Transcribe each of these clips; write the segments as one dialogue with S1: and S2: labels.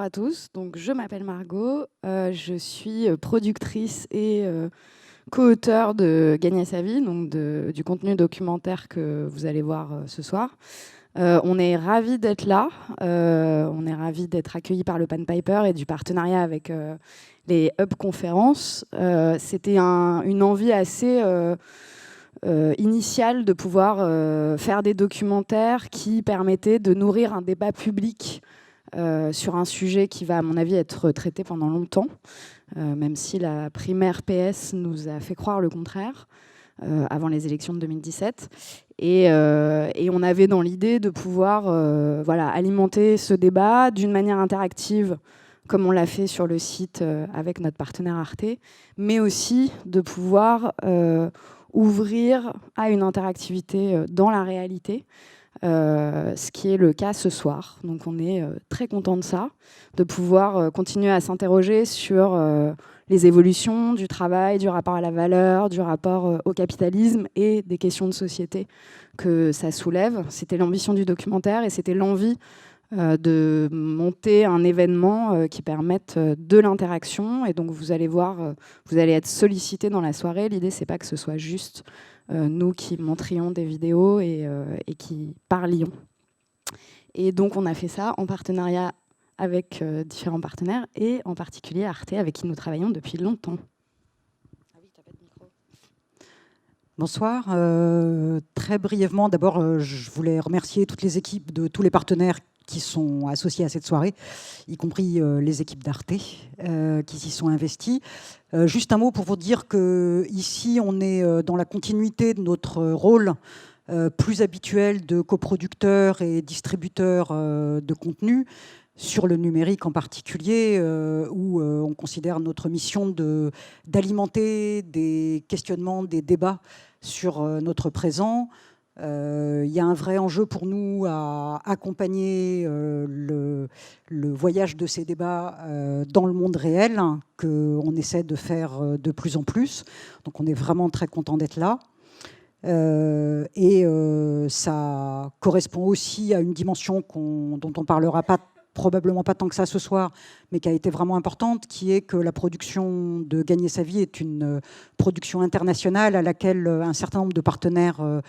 S1: à tous, donc je m'appelle Margot, je suis productrice et co-auteure de Gagner sa vie, donc du contenu documentaire que vous allez voir ce soir. On est ravis d'être là, on est ravis d'être accueillis par le Pan Piper et du partenariat avec les Hub Conférences. C'était une envie assez initiale de pouvoir faire des documentaires qui permettaient de nourrir un débat public sur un sujet qui va, à mon avis, être traité pendant longtemps, même si la primaire PS nous a fait croire le contraire avant les élections de 2017. Et on avait dans l'idée de pouvoir alimenter ce débat d'une manière interactive, comme on l'a fait sur le site avec notre partenaire Arte, mais aussi de pouvoir ouvrir à une interactivité dans la réalité, ce qui est le cas ce soir. Donc on est très content de ça, de pouvoir continuer à s'interroger sur les évolutions du travail, du rapport à la valeur, du rapport au capitalisme et des questions de société que ça soulève. C'était l'ambition du documentaire et c'était l'envie de monter un événement qui permette de l'interaction. Et donc vous allez voir, vous allez être sollicités dans la soirée. L'idée, c'est pas que ce soit juste nous qui montrions des vidéos et qui parlions. Et donc on a fait ça en partenariat avec différents partenaires et en particulier Arte, avec qui nous travaillons depuis longtemps. Ah oui, t'as pas de micro.
S2: Bonsoir. Très brièvement, d'abord, je voulais remercier toutes les équipes de tous les partenaires qui sont associés à cette soirée, y compris les équipes d'Arte qui s'y sont investies. Juste un mot pour vous dire qu'ici, on est dans la continuité de notre rôle plus habituel de coproducteur et distributeur de contenu, sur le numérique en particulier, où on considère notre mission d'alimenter des questionnements, des débats sur notre présent. Il y a un vrai enjeu pour nous à accompagner le voyage de ces débats dans le monde réel, qu'on essaie de faire de plus en plus. Donc on est vraiment très content d'être là. Ça correspond aussi à une dimension dont on ne parlera probablement pas tant que ça ce soir, mais qui a été vraiment importante, qui est que la production de Gagner sa vie est une production internationale à laquelle un certain nombre de partenaires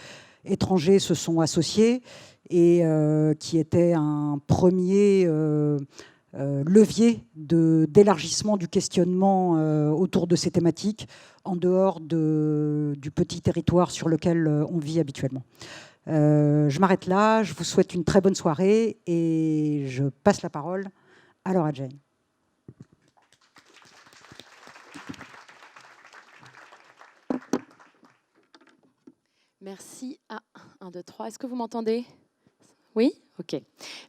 S2: étrangers se sont associés et qui était un premier levier d'élargissement du questionnement autour de ces thématiques en dehors du petit territoire sur lequel on vit habituellement. Je m'arrête là, je vous souhaite une très bonne soirée et je passe la parole à Laura Jane.
S3: Merci. 1, 2, 3. Est-ce que vous m'entendez ? Oui ? Ok.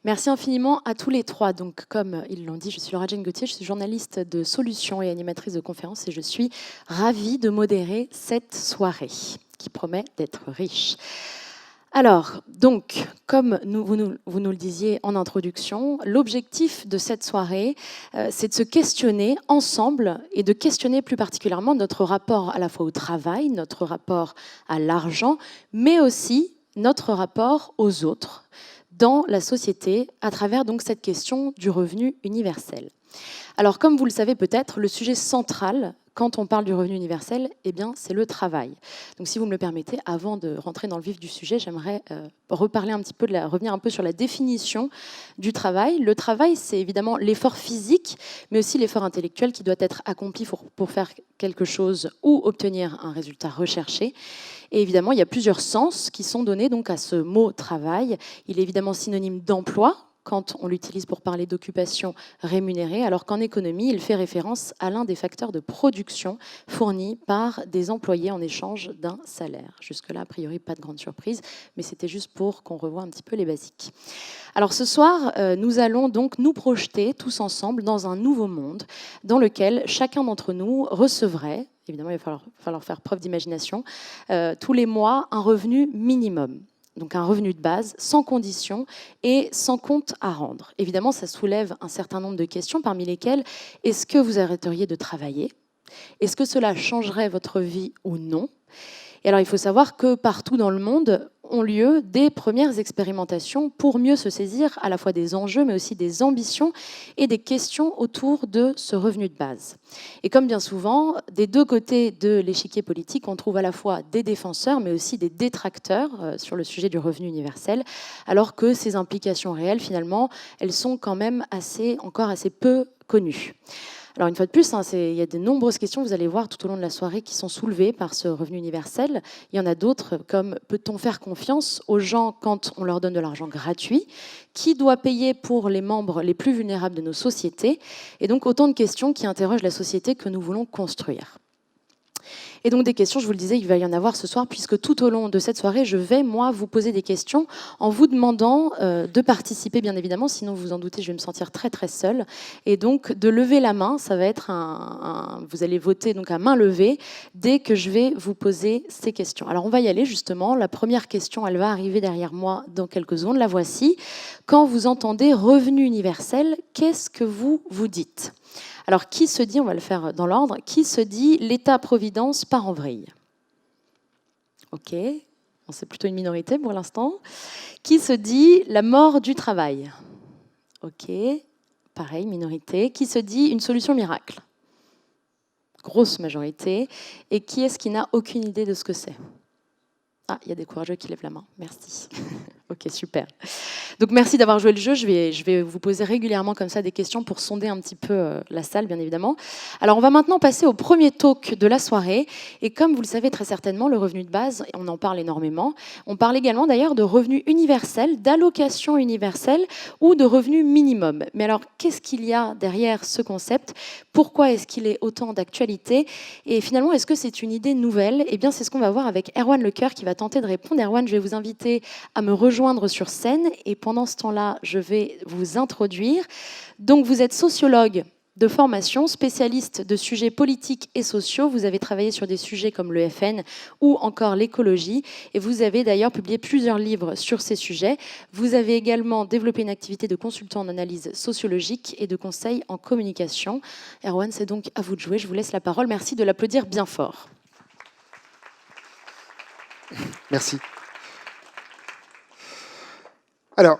S3: Merci infiniment à tous les trois. Donc, comme ils l'ont dit, je suis Laura Jane Gauthier, je suis journaliste de Solutions et animatrice de conférences et je suis ravie de modérer cette soirée qui promet d'être riche. Alors, donc, comme vous nous le disiez en introduction, l'objectif de cette soirée, c'est de se questionner ensemble et de questionner plus particulièrement notre rapport à la fois au travail, notre rapport à l'argent, mais aussi notre rapport aux autres dans la société à travers donc cette question du revenu universel. Alors, comme vous le savez peut-être, le sujet central quand on parle du revenu universel, eh bien, c'est le travail. Donc, si vous me le permettez, avant de rentrer dans le vif du sujet, j'aimerais revenir un peu sur la définition du travail. Le travail, c'est évidemment l'effort physique, mais aussi l'effort intellectuel qui doit être accompli pour faire quelque chose ou obtenir un résultat recherché. Et évidemment, il y a plusieurs sens qui sont donnés donc à ce mot travail. Il est évidemment synonyme d'emploi, quand on l'utilise pour parler d'occupation rémunérée, alors qu'en économie, il fait référence à l'un des facteurs de production fournis par des employés en échange d'un salaire. Jusque-là, a priori, pas de grande surprise, mais c'était juste pour qu'on revoie un petit peu les basiques. Alors ce soir, nous allons donc nous projeter tous ensemble dans un nouveau monde dans lequel chacun d'entre nous recevrait, évidemment, il va falloir faire preuve d'imagination, tous les mois un revenu minimum. Donc un revenu de base, sans condition et sans compte à rendre. Évidemment, ça soulève un certain nombre de questions, parmi lesquelles, est-ce que vous arrêteriez de travailler ? Est-ce que cela changerait votre vie ou non ? Et alors, il faut savoir que partout dans le monde, ont lieu des premières expérimentations pour mieux se saisir à la fois des enjeux, mais aussi des ambitions et des questions autour de ce revenu de base. Et comme bien souvent, des deux côtés de l'échiquier politique, on trouve à la fois des défenseurs, mais aussi des détracteurs sur le sujet du revenu universel, alors que ces implications réelles, finalement, elles sont quand même encore assez peu connues. Alors une fois de plus, il y a de nombreuses questions, vous allez voir tout au long de la soirée, qui sont soulevées par ce revenu universel. Il y en a d'autres, comme peut-on faire confiance aux gens quand on leur donne de l'argent gratuit? Qui doit payer pour les membres les plus vulnérables de nos sociétés? Et donc autant de questions qui interrogent la société que nous voulons construire. Et donc des questions, je vous le disais, il va y en avoir ce soir, puisque tout au long de cette soirée, je vais, moi, vous poser des questions en vous demandant de participer, bien évidemment, sinon vous vous en doutez, je vais me sentir très très seule. Et donc de lever la main, ça va être vous allez voter donc à main levée dès que je vais vous poser ces questions. Alors on va y aller justement. La première question, elle va arriver derrière moi dans quelques secondes. La voici. Quand vous entendez revenu universel, qu'est-ce que vous vous dites ? Alors, qui se dit, on va le faire dans l'ordre, qui se dit l'État-providence part en vrille? Ok, c'est plutôt une minorité pour l'instant. Qui se dit la mort du travail? Ok, pareil, minorité. Qui se dit une solution miracle? Grosse majorité. Et qui est-ce qui n'a aucune idée de ce que c'est? Ah, il y a des courageux qui lèvent la main. Merci. Ok, super. Donc merci d'avoir joué le jeu. Je vais vous poser régulièrement comme ça des questions pour sonder un petit peu la salle, bien évidemment. Alors on va maintenant passer au premier talk de la soirée. Et comme vous le savez très certainement, le revenu de base, on en parle énormément. On parle également d'ailleurs de revenu universel, d'allocation universelle ou de revenu minimum. Mais alors qu'est-ce qu'il y a derrière ce concept? Pourquoi est-ce qu'il est autant d'actualité? Et finalement, est-ce que c'est une idée nouvelle? Eh bien, c'est ce qu'on va voir avec Erwan Lecoeur qui va tenter de répondre. Erwan, je vais vous inviter à me rejoindre sur scène et pendant ce temps-là, je vais vous introduire. Donc, vous êtes sociologue de formation, spécialiste de sujets politiques et sociaux. Vous avez travaillé sur des sujets comme le FN ou encore l'écologie et vous avez d'ailleurs publié plusieurs livres sur ces sujets. Vous avez également développé une activité de consultant en analyse sociologique et de conseil en communication. Erwan, c'est donc à vous de jouer. Je vous laisse la parole. Merci de l'applaudir bien fort.
S4: Merci. Alors,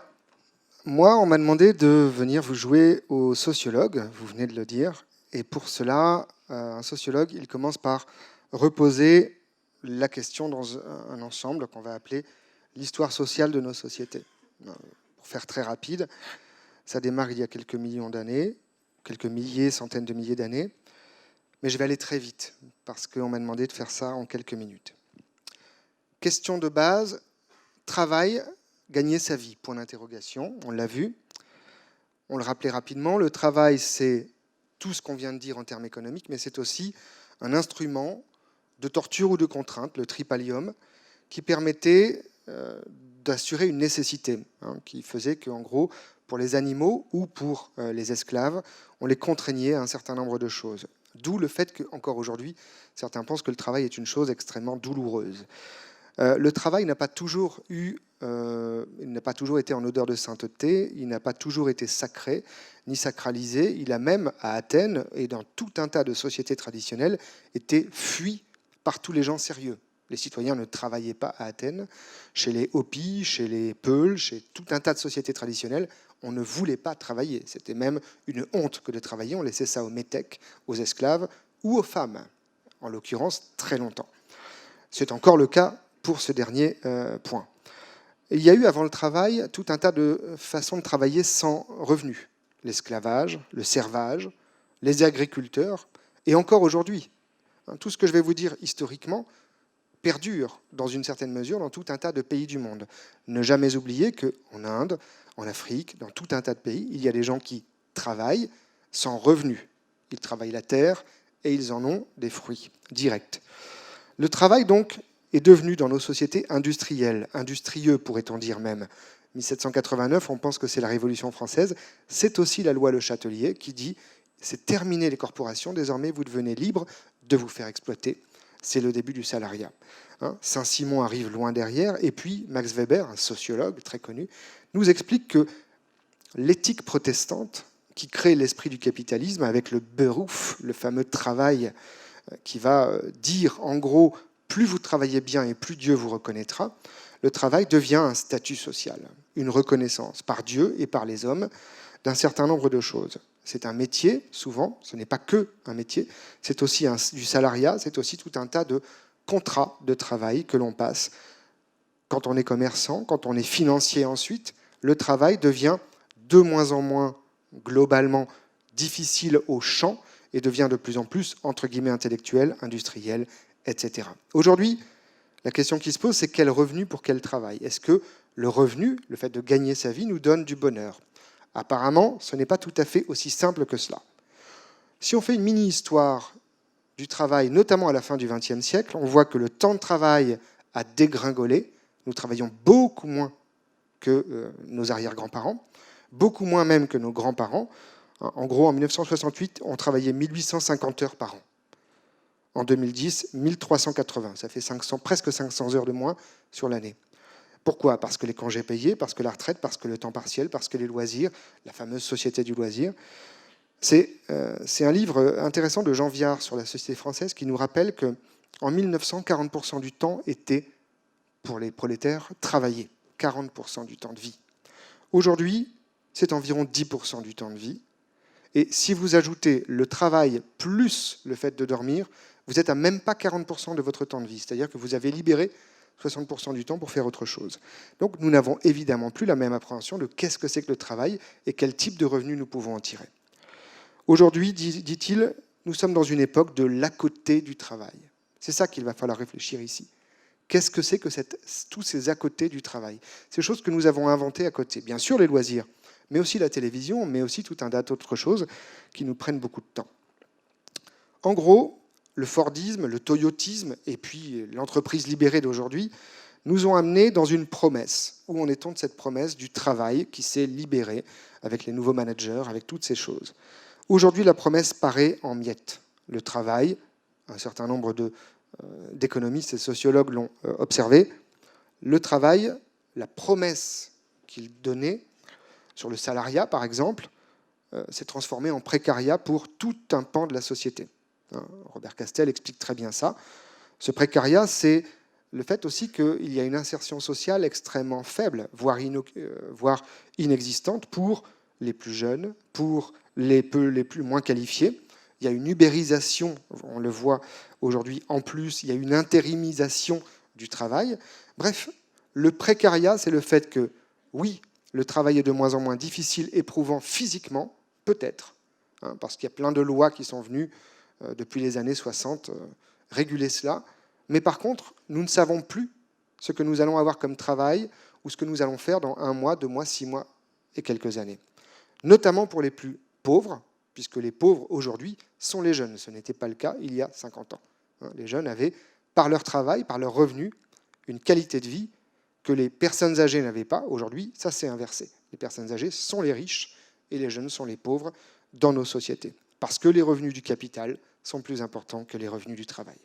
S4: moi, on m'a demandé de venir vous jouer au sociologue, vous venez de le dire, et pour cela, un sociologue, il commence par reposer la question dans un ensemble qu'on va appeler l'histoire sociale de nos sociétés. Pour faire très rapide, ça démarre il y a quelques millions d'années, quelques milliers, centaines de milliers d'années, mais je vais aller très vite, parce qu'on m'a demandé de faire ça en quelques minutes. Question de base, travail, gagner sa vie, point d'interrogation, on l'a vu. On le rappelait rapidement, le travail, c'est tout ce qu'on vient de dire en termes économiques, mais c'est aussi un instrument de torture ou de contrainte, le tripalium, qui permettait d'assurer une nécessité, qui faisait qu'en gros, pour les animaux ou pour les esclaves, on les contraignait à un certain nombre de choses. D'où le fait qu'encore aujourd'hui, certains pensent que le travail est une chose extrêmement douloureuse. Le travail n'a pas toujours été en odeur de sainteté, il n'a pas toujours été sacré, ni sacralisé. Il a même, à Athènes et dans tout un tas de sociétés traditionnelles, été fui par tous les gens sérieux. Les citoyens ne travaillaient pas à Athènes. Chez les Hopis, chez les Peuls, chez tout un tas de sociétés traditionnelles, on ne voulait pas travailler. C'était même une honte que de travailler. On laissait ça aux métèques, aux esclaves ou aux femmes, en l'occurrence très longtemps. C'est encore le cas pour ce dernier point. Il y a eu avant le travail tout un tas de façons de travailler sans revenu. L'esclavage, le servage, les agriculteurs, et encore aujourd'hui. Tout ce que je vais vous dire historiquement perdure dans une certaine mesure dans tout un tas de pays du monde. Ne jamais oublier qu'en Inde, en Afrique, dans tout un tas de pays, il y a des gens qui travaillent sans revenu. Ils travaillent la terre et ils en ont des fruits directs. Le travail, donc, est devenu dans nos sociétés industrielles, industrieux pourrait-on dire même. 1789, on pense que c'est la Révolution française. C'est aussi la loi Le Châtelier qui dit « c'est terminé les corporations, désormais vous devenez libre de vous faire exploiter ». C'est le début du salariat. Saint-Simon arrive loin derrière, et puis Max Weber, un sociologue très connu, nous explique que l'éthique protestante, qui crée l'esprit du capitalisme avec le Beruf, le fameux travail qui va dire en gros plus vous travaillez bien et plus Dieu vous reconnaîtra, le travail devient un statut social, une reconnaissance par Dieu et par les hommes d'un certain nombre de choses. C'est un métier, souvent, ce n'est pas que un métier, c'est aussi du salariat, c'est aussi tout un tas de contrats de travail que l'on passe. Quand on est commerçant, quand on est financier ensuite, le travail devient de moins en moins globalement difficile au champ et devient de plus en plus, entre guillemets, intellectuel, industriel, etc. Aujourd'hui, la question qui se pose, c'est quel revenu pour quel travail? Est-ce que le revenu, le fait de gagner sa vie, nous donne du bonheur? Apparemment, ce n'est pas tout à fait aussi simple que cela. Si on fait une mini-histoire du travail, notamment à la fin du XXe siècle, on voit que le temps de travail a dégringolé. Nous travaillons beaucoup moins que nos arrière-grands-parents, beaucoup moins même que nos grands-parents. En gros, en 1968, on travaillait 1850 heures par an. En 2010, 1380. Ça fait presque 500 heures de moins sur l'année. Pourquoi? Parce que les congés payés, parce que la retraite, parce que le temps partiel, parce que les loisirs, la fameuse société du loisir. C'est un livre intéressant de Jean Viard sur la société française qui nous rappelle qu'en 1900, 40% du temps était, pour les prolétaires, travailler. 40% du temps de vie. Aujourd'hui, c'est environ 10% du temps de vie. Et si vous ajoutez le travail plus le fait de dormir, vous êtes à même pas 40% de votre temps de vie. C'est-à-dire que vous avez libéré 60% du temps pour faire autre chose. Donc nous n'avons évidemment plus la même appréhension de qu'est-ce que c'est que le travail et quel type de revenus nous pouvons en tirer. Aujourd'hui, dit-il, nous sommes dans une époque de l'à côté du travail. C'est ça qu'il va falloir réfléchir ici. Qu'est-ce que c'est que tous ces à côté du travail? Ces choses que nous avons inventées à côté. Bien sûr, les loisirs, mais aussi la télévision, mais aussi tout un tas d'autres choses qui nous prennent beaucoup de temps. En gros, le Fordisme, le Toyotisme et puis l'entreprise libérée d'aujourd'hui nous ont amenés dans une promesse. Où en est-on de cette promesse du travail qui s'est libéré avec les nouveaux managers, avec toutes ces choses? Aujourd'hui, la promesse paraît en miettes. Le travail, un certain nombre d'économistes et sociologues l'ont observé, le travail, la promesse qu'il donnait sur le salariat, par exemple, s'est transformée en précariat pour tout un pan de la société. Robert Castel explique très bien ça. Ce précariat, c'est le fait aussi qu'il y a une insertion sociale extrêmement faible, voire inexistante pour les plus jeunes, pour les plus moins qualifiés. Il y a une ubérisation, on le voit aujourd'hui en plus, il y a une intérimisation du travail. Bref, le précariat, c'est le fait que, oui, le travail est de moins en moins difficile, éprouvant physiquement, peut-être, parce qu'il y a plein de lois qui sont venues depuis les années 60 réguler cela. Mais par contre, nous ne savons plus ce que nous allons avoir comme travail ou ce que nous allons faire dans 1 mois, 2 mois, 6 mois et quelques années. Notamment pour les plus pauvres, puisque les pauvres aujourd'hui sont les jeunes. Ce n'était pas le cas il y a 50 ans. Les jeunes avaient, par leur travail, par leurs revenus, une qualité de vie que les personnes âgées n'avaient pas. Aujourd'hui, ça s'est inversé. Les personnes âgées sont les riches et les jeunes sont les pauvres dans nos sociétés. Parce que les revenus du capital sont plus importants que les revenus du travail.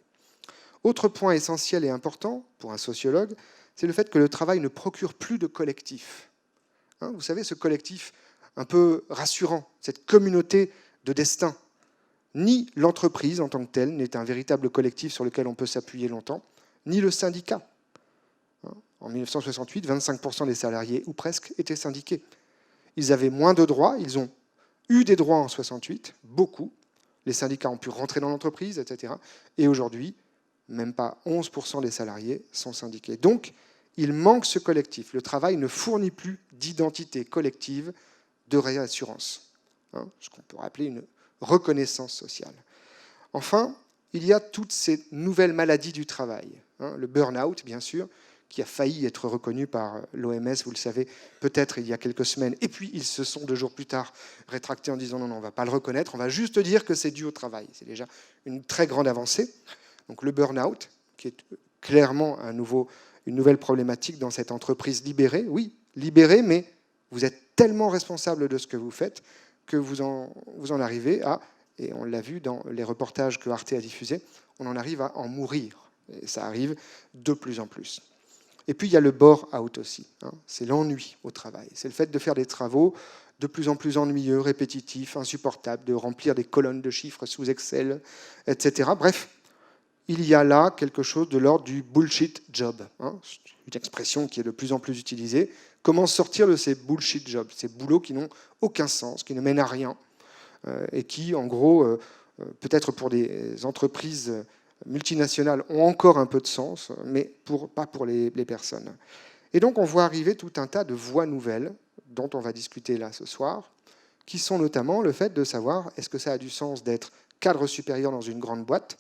S4: Autre point essentiel et important pour un sociologue, c'est le fait que le travail ne procure plus de collectif. Vous savez, ce collectif un peu rassurant, cette communauté de destin. Ni l'entreprise en tant que telle n'est un véritable collectif sur lequel on peut s'appuyer longtemps, ni le syndicat. En 1968, 25% des salariés, ou presque, étaient syndiqués. Ils avaient moins de droits, ils ont eu des droits en 68, beaucoup. Les syndicats ont pu rentrer dans l'entreprise, etc. Et aujourd'hui, même pas 11% des salariés sont syndiqués. Donc, il manque ce collectif. Le travail ne fournit plus d'identité collective de réassurance, ce qu'on peut appeler une reconnaissance sociale. Enfin, il y a toutes ces nouvelles maladies du travail. Le burn-out, bien sûr, qui a failli être reconnu par l'OMS, vous le savez, peut-être il y a quelques semaines. Et puis, ils se sont 2 jours plus tard rétractés en disant non, on ne va pas le reconnaître, on va juste dire que c'est dû au travail. C'est déjà une très grande avancée. Donc le burn-out, qui est clairement une nouvelle problématique dans cette entreprise libérée. Oui, libérée, mais vous êtes tellement responsable de ce que vous faites que vous en arrivez à, et on l'a vu dans les reportages que Arte a diffusés, on en arrive à en mourir. Et ça arrive de plus en plus. Et puis il y a le bore-out aussi. C'est l'ennui au travail. C'est le fait de faire des travaux de plus en plus ennuyeux, répétitifs, insupportables, de remplir des colonnes de chiffres sous Excel, etc. Bref, il y a là quelque chose de l'ordre du bullshit job, hein, une expression qui est de plus en plus utilisée. Comment sortir de ces bullshit jobs, ces boulots qui n'ont aucun sens, qui ne mènent à rien, et qui, en gros, peut-être pour des entreprises multinationales, ont encore un peu de sens, mais pas pour les personnes. Et donc, on voit arriver tout un tas de voies nouvelles, dont on va discuter là ce soir, qui sont notamment le fait de savoir est-ce que ça a du sens d'être cadre supérieur dans une grande boîte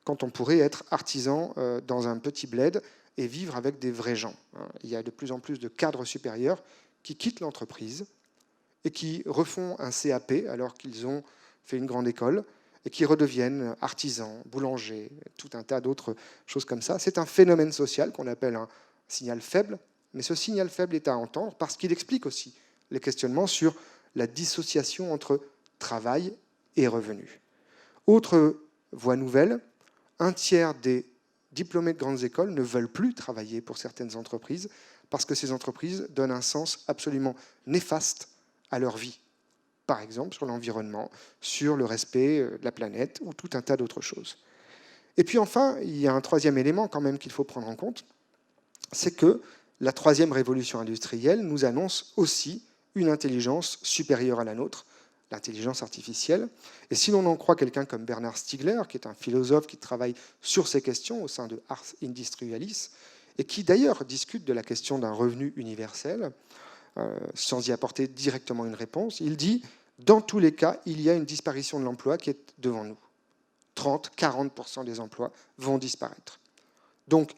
S4: quand on pourrait être artisan dans un petit bled et vivre avec des vrais gens. Il y a de plus en plus de cadres supérieurs qui quittent l'entreprise et qui refont un CAP alors qu'ils ont fait une grande école et qui redeviennent artisans, boulangers, tout un tas d'autres choses comme ça. C'est un phénomène social qu'on appelle un signal faible, mais ce signal faible est à entendre parce qu'il explique aussi les questionnements sur la dissociation entre travail et revenus. Autre voie nouvelle, un tiers des diplômés de grandes écoles ne veulent plus travailler pour certaines entreprises parce que ces entreprises donnent un sens absolument néfaste à leur vie. Par exemple, sur l'environnement, sur le respect de la planète ou tout un tas d'autres choses. Et puis enfin, il y a un troisième élément quand même qu'il faut prendre en compte, c'est que la troisième révolution industrielle nous annonce aussi une intelligence supérieure à la nôtre, l'intelligence artificielle. Et si l'on en croit quelqu'un comme Bernard Stiegler, qui est un philosophe qui travaille sur ces questions au sein de Ars Industrialis, et qui d'ailleurs discute de la question d'un revenu universel, sans y apporter directement une réponse, il dit « dans tous les cas, il y a une disparition de l'emploi qui est devant nous. 30-40% des emplois vont disparaître. Donc,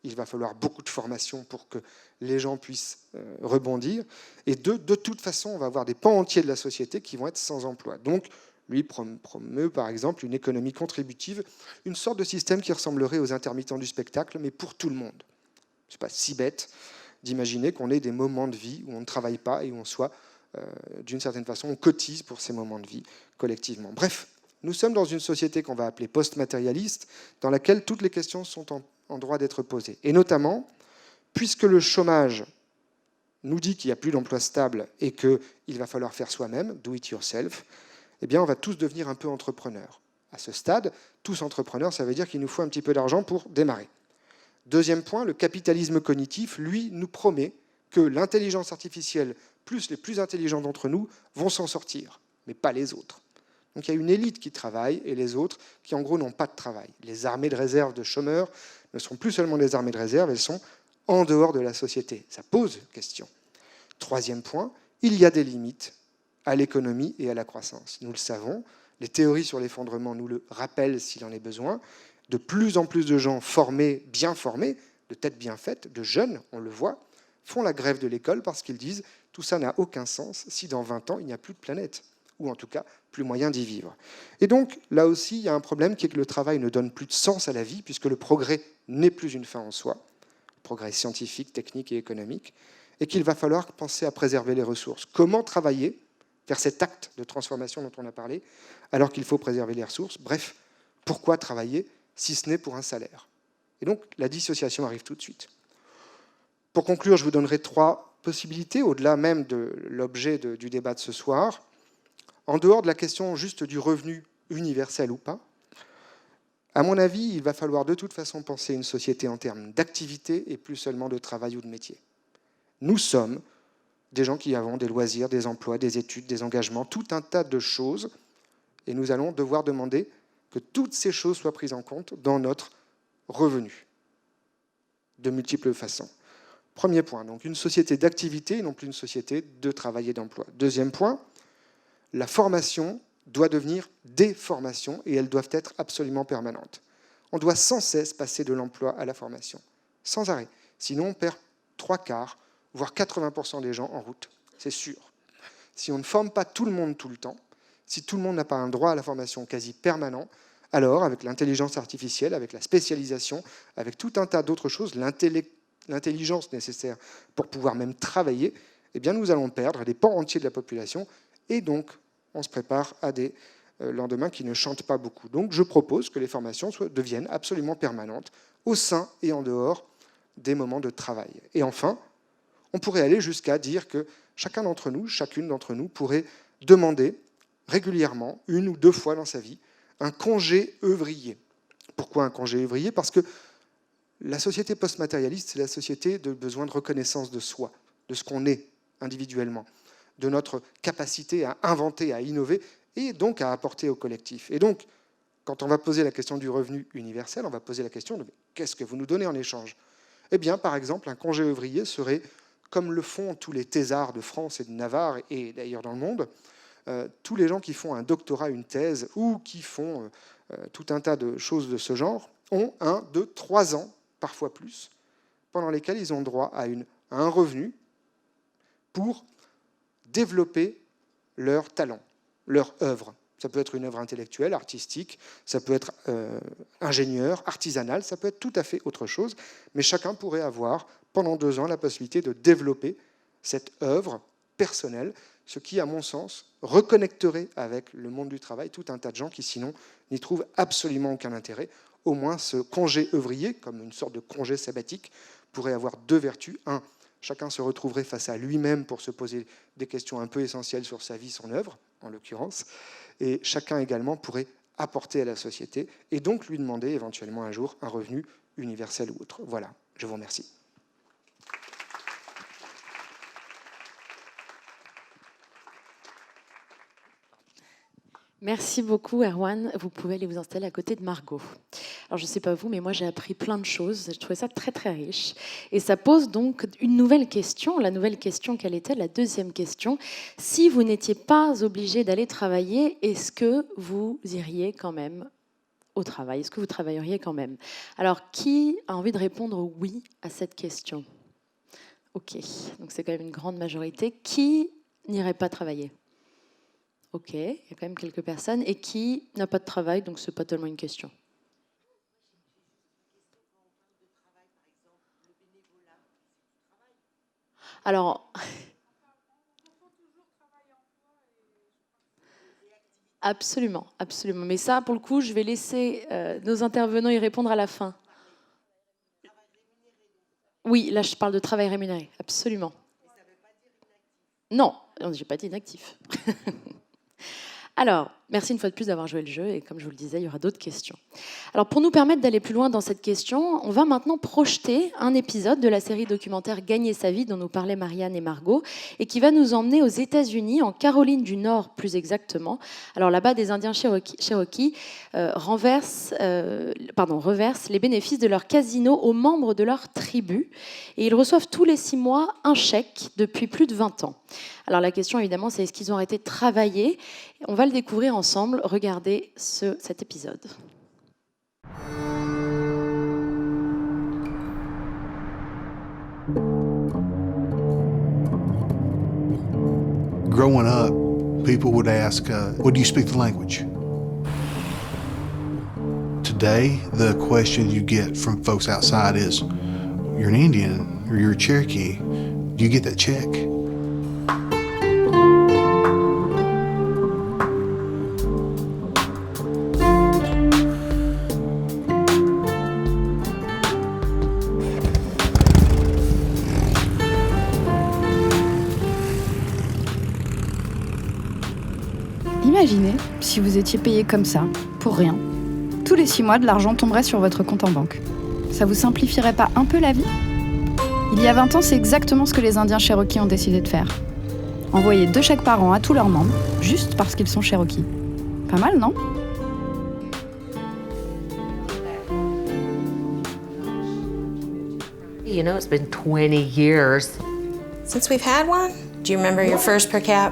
S4: il va falloir beaucoup de formation pour que les gens puissent rebondir. Et de toute façon, on va avoir des pans entiers de la société qui vont être sans emploi. Donc, lui promeut, par exemple, une économie contributive, une sorte de système qui ressemblerait aux intermittents du spectacle, mais pour tout le monde. Ce n'est pas si bête d'imaginer qu'on ait des moments de vie où on ne travaille pas et où on soit, d'une certaine façon, on cotise pour ces moments de vie collectivement. Bref, nous sommes dans une société qu'on va appeler post-matérialiste, dans laquelle toutes les questions sont en droit d'être posées. Et notamment, puisque le chômage nous dit qu'il n'y a plus d'emploi stable et qu'il va falloir faire soi-même, do it yourself, eh bien, on va tous devenir un peu entrepreneurs. À ce stade, tous entrepreneurs, ça veut dire qu'il nous faut un petit peu d'argent pour démarrer. Deuxième point, le capitalisme cognitif, lui, nous promet que l'intelligence artificielle, plus les plus intelligents d'entre nous, vont s'en sortir, mais pas les autres. Donc il y a une élite qui travaille et les autres qui, en gros, n'ont pas de travail. Les armées de réserve de chômeurs ne sont plus seulement des armées de réserve, elles sont en dehors de la société. Ça pose question. Troisième point, il y a des limites à l'économie et à la croissance. Nous le savons, les théories sur l'effondrement nous le rappellent s'il en est besoin. De plus en plus de gens formés, bien formés, de têtes bien faites, de jeunes, on le voit, font la grève de l'école parce qu'ils disent « tout ça n'a aucun sens si dans 20 ans, il n'y a plus de planète ». Ou en tout cas, plus moyen d'y vivre. Et donc, là aussi, il y a un problème qui est que le travail ne donne plus de sens à la vie, puisque le progrès n'est plus une fin en soi, progrès scientifique, technique et économique, et qu'il va falloir penser à préserver les ressources. Comment travailler vers cet acte de transformation dont on a parlé, alors qu'il faut préserver les ressources? Bref, pourquoi travailler si ce n'est pour un salaire? Et donc, la dissociation arrive tout de suite. Pour conclure, je vous donnerai 3 possibilités, au-delà même de l'objet du débat de ce soir. En dehors de la question juste du revenu universel ou pas, à mon avis, il va falloir de toute façon penser une société en termes d'activité et plus seulement de travail ou de métier. Nous sommes des gens qui avons des loisirs, des emplois, des études, des engagements, tout un tas de choses, et nous allons devoir demander que toutes ces choses soient prises en compte dans notre revenu, de multiples façons. Premier point, donc une société d'activité et non plus une société de travail et d'emploi. Deuxième point, la formation doit devenir des formations et elles doivent être absolument permanentes. On doit sans cesse passer de l'emploi à la formation, sans arrêt. Sinon, on perd 3/4, voire 80% des gens en route, c'est sûr. Si on ne forme pas tout le monde tout le temps, si tout le monde n'a pas un droit à la formation quasi permanent, alors, avec l'intelligence artificielle, avec la spécialisation, avec tout un tas d'autres choses, l'intelligence nécessaire pour pouvoir même travailler, eh bien, nous allons perdre des pans entiers de la population et donc on se prépare à des lendemains qui ne chantent pas beaucoup. Donc je propose que les formations deviennent absolument permanentes au sein et en dehors des moments de travail. Et enfin, on pourrait aller jusqu'à dire que chacun d'entre nous, chacune d'entre nous pourrait demander régulièrement, 1 ou 2 fois dans sa vie, un congé œuvrier Pourquoi un congé ouvrier? Parce que la société post-matérialiste, c'est la société de besoin de reconnaissance de soi, de ce qu'on est individuellement, de notre capacité à inventer, à innover, et donc à apporter au collectif. Et donc, quand on va poser la question du revenu universel, on va poser la question de qu'est-ce que vous nous donnez en échange? Eh bien, par exemple, un congé ouvrier serait, comme le font tous les thésards de France et de Navarre, et d'ailleurs dans le monde, tous les gens qui font un doctorat, une thèse, ou qui font tout un tas de choses de ce genre, ont 1, 2, 3 ans, parfois plus, pendant lesquels ils ont droit à un revenu pour développer leur talent, leur œuvre. Ça peut être une œuvre intellectuelle, artistique, ça peut être ingénieur, artisanal, ça peut être tout à fait autre chose, mais chacun pourrait avoir, pendant 2 ans, la possibilité de développer cette œuvre personnelle, ce qui, à mon sens, reconnecterait avec le monde du travail tout un tas de gens qui, sinon, n'y trouvent absolument aucun intérêt. Au moins, ce congé ouvrier, comme une sorte de congé sabbatique, pourrait avoir 2 vertus. 1, chacun se retrouverait face à lui-même pour se poser des questions un peu essentielles sur sa vie, son œuvre, en l'occurrence. Et chacun également pourrait apporter à la société et donc lui demander éventuellement un jour un revenu universel ou autre. Voilà, je vous remercie.
S3: Merci beaucoup, Erwan. Vous pouvez aller vous installer à côté de Margot. Alors, je ne sais pas vous, mais moi, j'ai appris plein de choses. J'ai trouvé ça très, très riche. Et ça pose donc une nouvelle question. La nouvelle question, quelle était? La deuxième question. Si vous n'étiez pas obligé d'aller travailler, est-ce que vous iriez quand même au travail? Est-ce que vous travailleriez quand même? Alors, qui a envie de répondre oui à cette question? OK. Donc, c'est quand même une grande majorité. Qui n'irait pas travailler? OK, il y a quand même quelques personnes. Et qui n'a pas de travail, donc ce n'est pas tellement une question. Alors, absolument, absolument. Mais ça, pour le coup, je vais laisser nos intervenants y répondre à la fin. Oui, là, je parle de travail rémunéré, absolument. Non, je n'ai pas dit inactif. Alors, merci une fois de plus d'avoir joué le jeu et comme je vous le disais, il y aura d'autres questions. Alors, pour nous permettre d'aller plus loin dans cette question, on va maintenant projeter un épisode de la série documentaire Gagner sa vie dont nous parlaient Marianne et Margot et qui va nous emmener aux États-Unis, en Caroline du Nord plus exactement. Alors là-bas, des Indiens Cherokee reversent les bénéfices de leur casino aux membres de leur tribu et ils reçoivent tous les 6 mois un chèque depuis plus de 20 ans. Alors la question évidemment, c'est est-ce qu'ils ont arrêté de travailler? On va le découvrir ensemble. Regardez cet épisode.
S5: Growing up, people would ask, "What do you speak the language?" Today, the question you get from folks outside is, "You're an Indian or you're a Cherokee. Do you get that check?"
S1: Imaginez si vous étiez payé comme ça, pour rien. Tous les 6 mois, de l'argent tomberait sur votre compte en banque. Ça vous simplifierait pas un peu la vie? Il y a 20 ans, c'est exactement ce que les Indiens Cherokee ont décidé de faire. Envoyer 2 chèques par an à tous leurs membres, juste parce qu'ils sont Cherokee. Pas mal, non?
S6: You know, it's been 20 years.
S7: Since we've had one? Do you remember your first per cap?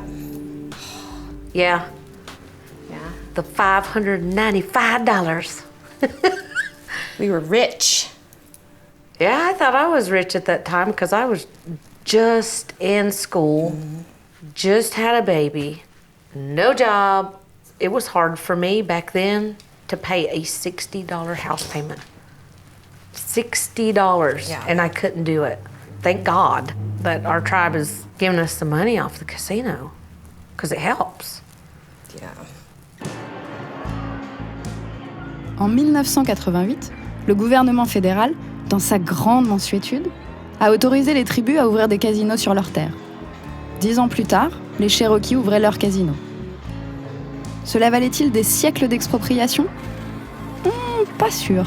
S6: Yeah. The $595.
S7: We were rich.
S6: Yeah, I thought I was rich at that time because I was just in school, just had a baby, no job. It was hard for me back then to pay a $60 house payment. $60,
S7: Yeah.
S6: and I couldn't do it. Thank God that our tribe has given us the money off the casino because it helps.
S7: Yeah.
S1: En 1988, le gouvernement fédéral, dans sa grande mansuétude, a autorisé les tribus à ouvrir des casinos sur leurs terres. 10 ans plus tard, les Cherokees ouvraient leurs casinos. Cela valait-il des siècles d'expropriation ? pas sûr.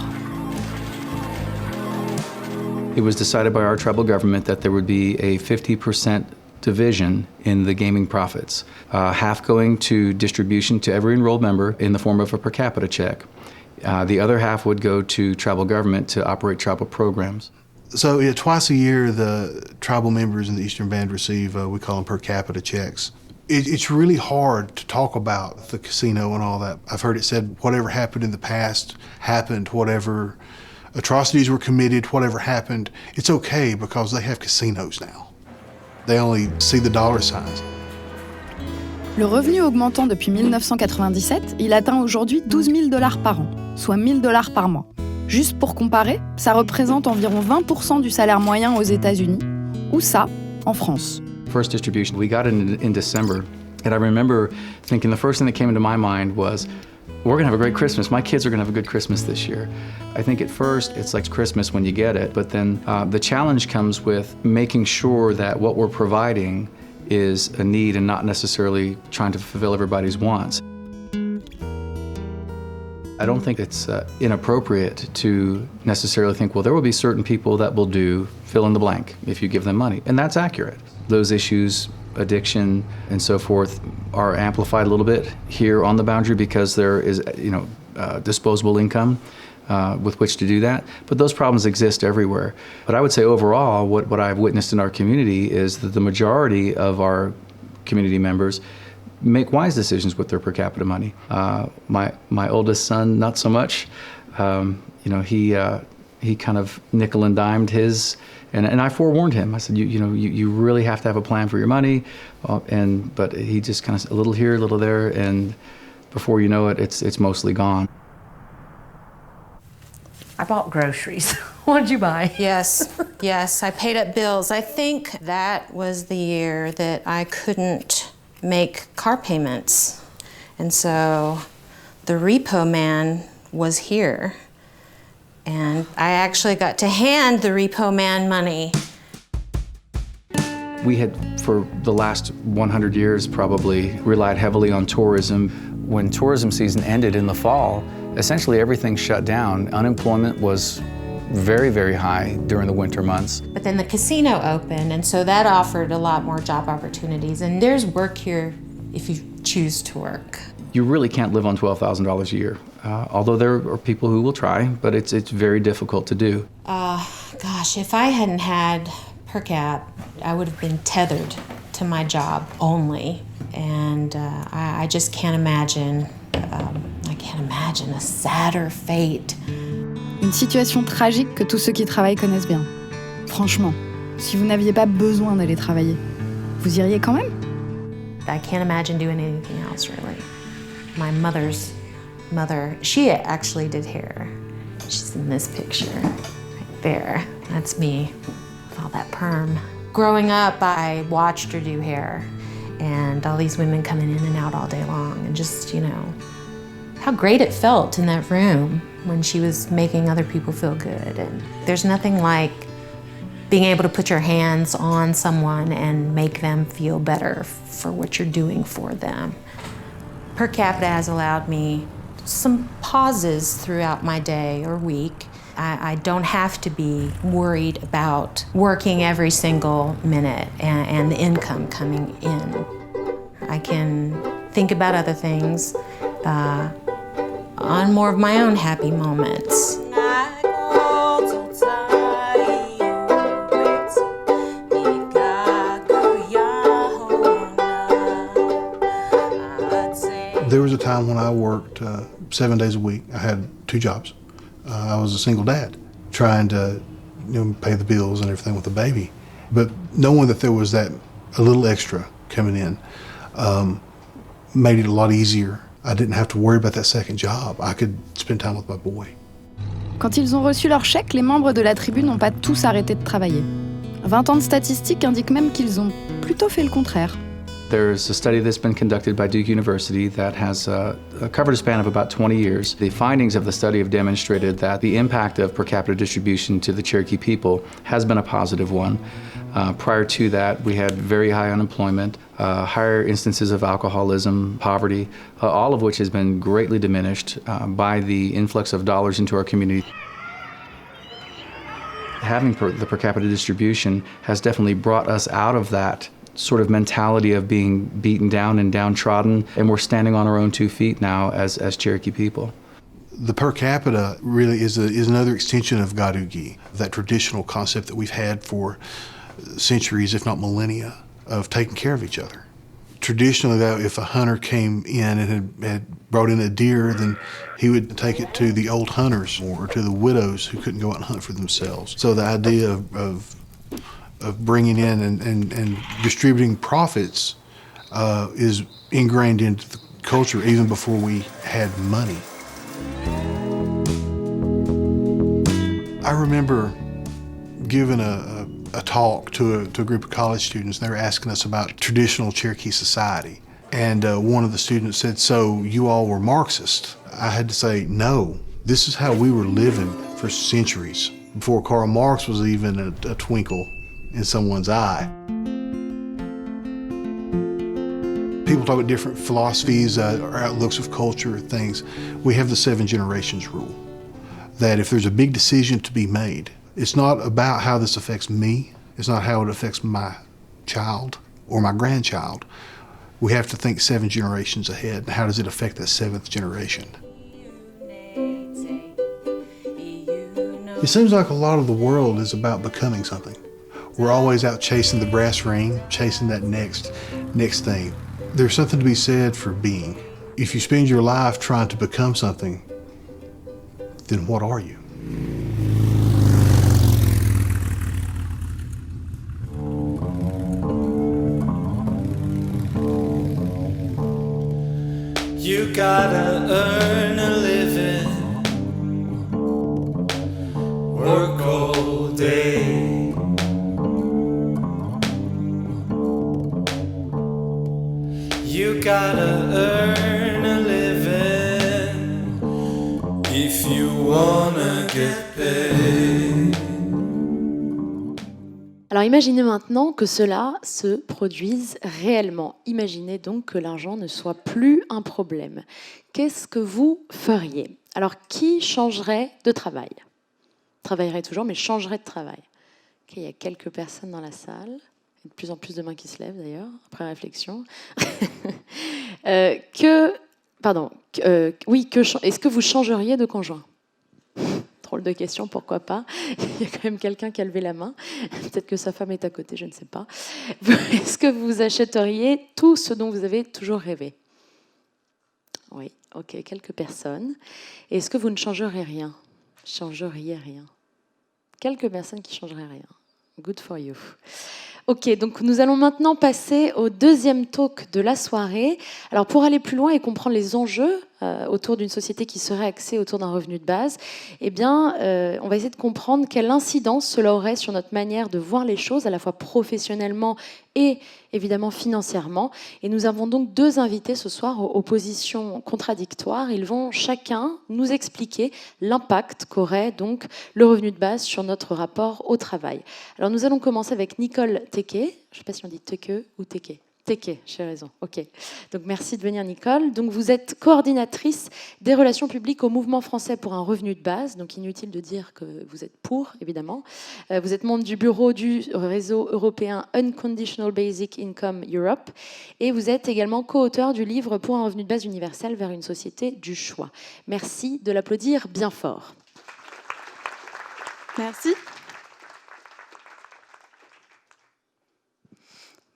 S8: It was decided by our tribal government that there would be a 50% division in the gaming profits, half going to distribution to every enrolled member in the form of a per capita check. The other half would go to tribal government to operate tribal programs.
S5: So yeah, twice a year, the tribal members in the Eastern Band receive, we call them per capita checks. It's really hard to talk about the casino and all that. I've heard it said, whatever happened in the past happened, whatever atrocities were committed, whatever happened, it's okay because they have casinos now. They only see the dollar signs.
S1: Le revenu augmentant depuis 1997, il atteint aujourd'hui 12 000 $ par an, soit 1 000 $ par mois. Juste pour comparer, ça représente environ 20% du salaire moyen aux États-Unis, ou ça, en France.
S8: First distribution, we got it in December, and I remember thinking the first thing that came into my mind was, we're gonna have a great Christmas. My kids are gonna have a good Christmas this year. I think at first it's like Christmas when you get it, but then the challenge comes with making sure that what we're providing is a need and not necessarily trying to fulfill everybody's wants. I don't think it's inappropriate to necessarily think, well, there will be certain people that will do fill in the blank if you give them money, and that's accurate. Those issues, addiction and so forth, are amplified a little bit here on the boundary because there is, disposable income with which to do that. But those problems exist everywhere. But I would say overall, what I've witnessed in our community is that the majority of our community members make wise decisions with their per capita money. My oldest son, not so much. He kind of nickel and dimed his, and I forewarned him. I said, you really have to have a plan for your money, but he just kind of a little here, a little there, and before you know it, it's mostly gone.
S6: I bought groceries. What did you buy?
S7: Yes, I paid up bills. I think that was the year that I couldn't make car payments. And so the repo man was here. And I actually got to hand the repo man money.
S8: We had, for the last 100 years probably, relied heavily on tourism. When tourism season ended in the fall, essentially everything shut down. Unemployment was very, very high during the winter months.
S7: But then the casino opened, and so that offered a lot more job opportunities. And there's work here if you choose to work.
S8: You really can't live on $12,000 a year, although there are people who will try, but it's very difficult to do.
S7: Gosh, if I hadn't had per cap, I would have been tethered to my job only. And I just can't imagine, a sadder fate.
S1: Une situation tragique que tous ceux qui travaillent connaissent bien. Franchement, si vous n'aviez pas besoin d'aller travailler, vous iriez quand même?
S7: I can't imagine doing anything else, really. My mother's mother, she actually did hair. She's in this picture, right there. That's me, with all that perm. Growing up, I watched her do hair, and all these women coming in and out all day long, and just, how great it felt in that room when she was making other people feel good. And there's nothing like being able to put your hands on someone and make them feel better for what you're doing for them. Per capita has allowed me some pauses throughout my day or week. I don't have to be worried about working every single minute and the income coming in. I can think about other things on more of my own happy moments.
S5: There was a time when I worked 7 days a week. I had 2 jobs. I was a single dad, trying to pay the bills and everything with the baby. But knowing that there was that a little extra coming in made it a lot easier. I didn't have to worry about that second job. I could spend time with my boy.
S1: Quand ils ont reçu leur chèque, les membres de la tribu n'ont pas tous arrêté de travailler. 20 ans de statistiques indiquent même qu'ils ont plutôt fait le contraire.
S8: There's a study that's been conducted by Duke University that has covered a span of about 20 years. The findings of the study have demonstrated that the impact of per capita distribution to the Cherokee people has been a positive one. Prior to that, we had very high unemployment, higher instances of alcoholism, poverty, all of which has been greatly diminished by the influx of dollars into our community. Having the per capita distribution has definitely brought us out of that sort of mentality of being beaten down and downtrodden, and we're standing on our own 2 feet now as Cherokee people.
S5: The per capita really is another extension of Gadugi, that traditional concept that we've had for centuries, if not millennia, of taking care of each other. Traditionally, though, if a hunter came in and had brought in a deer, then he would take it to the old hunters or to the widows who couldn't go out and hunt for themselves. So the idea of bringing in and distributing profits is ingrained into the culture even before we had money. I remember giving a talk to a group of college students. They were asking us about traditional Cherokee society. And one of the students said, "So you all were Marxist?" I had to say, no, this is how we were living for centuries, before Karl Marx was even a twinkle in someone's eye. People talk about different philosophies or outlooks of culture, things. We have the 7 generations rule, that if there's a big decision to be made, it's not about how this affects me, it's not how it affects my child or my grandchild. We have to think 7 generations ahead. How does it affect that 7th generation? It seems like a lot of the world is about becoming something. We're always out chasing the brass ring, chasing that next thing. There's something to be said for being. If you spend your life trying to become something, then what are you?
S9: You gotta earn a living, work all day. You gotta earn a living if you wanna get paid.
S3: Alors imaginez maintenant que cela se produise réellement. Imaginez donc que l'argent ne soit plus un problème. Qu'est-ce que vous feriez? Alors qui changerait de travail? Travaillerait toujours, mais changerait de travail. Okay, il y a quelques personnes dans la salle. De plus en plus de mains qui se lèvent d'ailleurs, après réflexion. Est-ce que vous changeriez de conjoint? Drôle de question, pourquoi pas? Il y a quand même quelqu'un qui a levé la main. Peut-être que sa femme est à côté, je ne sais pas. Est-ce que vous achèteriez tout ce dont vous avez toujours rêvé? Oui, ok, quelques personnes. Et est-ce que vous ne changeriez rien? Changeriez rien? Quelques personnes qui changeraient rien. Good for you. Ok, donc nous allons maintenant passer au deuxième talk de la soirée. Alors pour aller plus loin et comprendre les enjeux autour d'une société qui serait axée autour d'un revenu de base, eh bien, on va essayer de comprendre quelle incidence cela aurait sur notre manière de voir les choses, à la fois professionnellement et évidemment financièrement. Et nous avons donc 2 invités ce soir aux positions contradictoires. Ils vont chacun nous expliquer l'impact qu'aurait donc le revenu de base sur notre rapport au travail. Alors nous allons commencer avec Nicole Teke. Je ne sais pas si on dit Teke ou Teke. Teke, j'ai raison. Ok. Donc merci de venir, Nicole. Donc vous êtes coordinatrice des relations publiques au Mouvement français pour un revenu de base. Donc inutile de dire que vous êtes pour, évidemment. Vous êtes membre du bureau du réseau européen Unconditional Basic Income Europe, et vous êtes également co-auteur du livre Pour un revenu de base universel vers une société du choix. Merci de l'applaudir bien fort.
S10: Merci.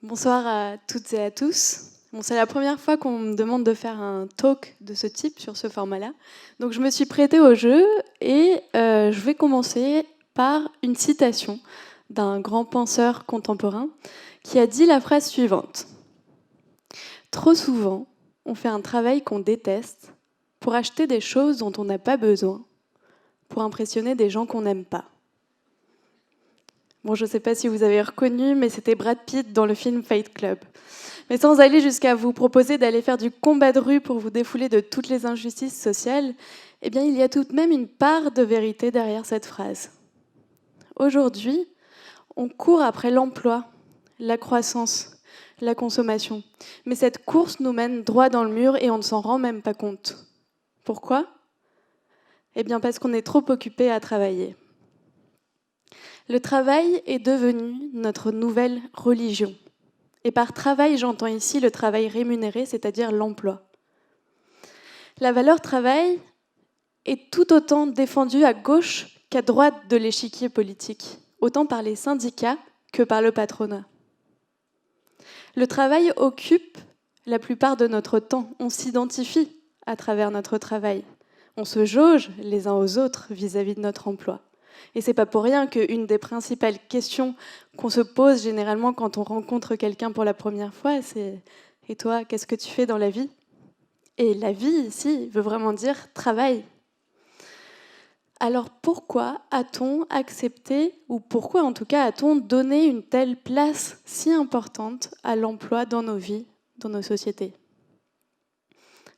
S10: Bonsoir à toutes et à tous. Bon, c'est la première fois qu'on me demande de faire un talk de ce type sur ce format-là. Donc je me suis prêtée au jeu et je vais commencer par une citation d'un grand penseur contemporain qui a dit la phrase suivante. « Trop souvent, on fait un travail qu'on déteste pour acheter des choses dont on n'a pas besoin, pour impressionner des gens qu'on n'aime pas. » Bon, je ne sais pas si vous avez reconnu, mais c'était Brad Pitt dans le film Fight Club. Mais sans aller jusqu'à vous proposer d'aller faire du combat de rue pour vous défouler de toutes les injustices sociales, eh bien, il y a tout de même une part de vérité derrière cette phrase. Aujourd'hui, On court après l'emploi, la croissance, la consommation. Mais cette course nous mène droit dans le mur et on ne s'en rend même pas compte. Pourquoi ? Eh bien parce qu'on est trop occupé à travailler. Le travail est devenu notre nouvelle religion. Et par travail, j'entends ici le travail rémunéré, c'est-à-dire l'emploi. La valeur travail est tout autant défendue à gauche qu'à droite de l'échiquier politique, autant par les syndicats que par le patronat. Le travail occupe la plupart de notre temps. On s'identifie à travers notre travail. On se jauge les uns aux autres vis-à-vis de notre emploi. Et c'est pas pour rien qu'une des principales questions qu'on se pose généralement quand on rencontre quelqu'un pour la première fois, c'est « Et toi, qu'est-ce que tu fais dans la vie ?» Et la vie, ici, veut vraiment dire travail. Alors pourquoi a-t-on accepté, ou pourquoi en tout cas a-t-on donné une telle place si importante à l'emploi dans nos vies, dans nos sociétés ?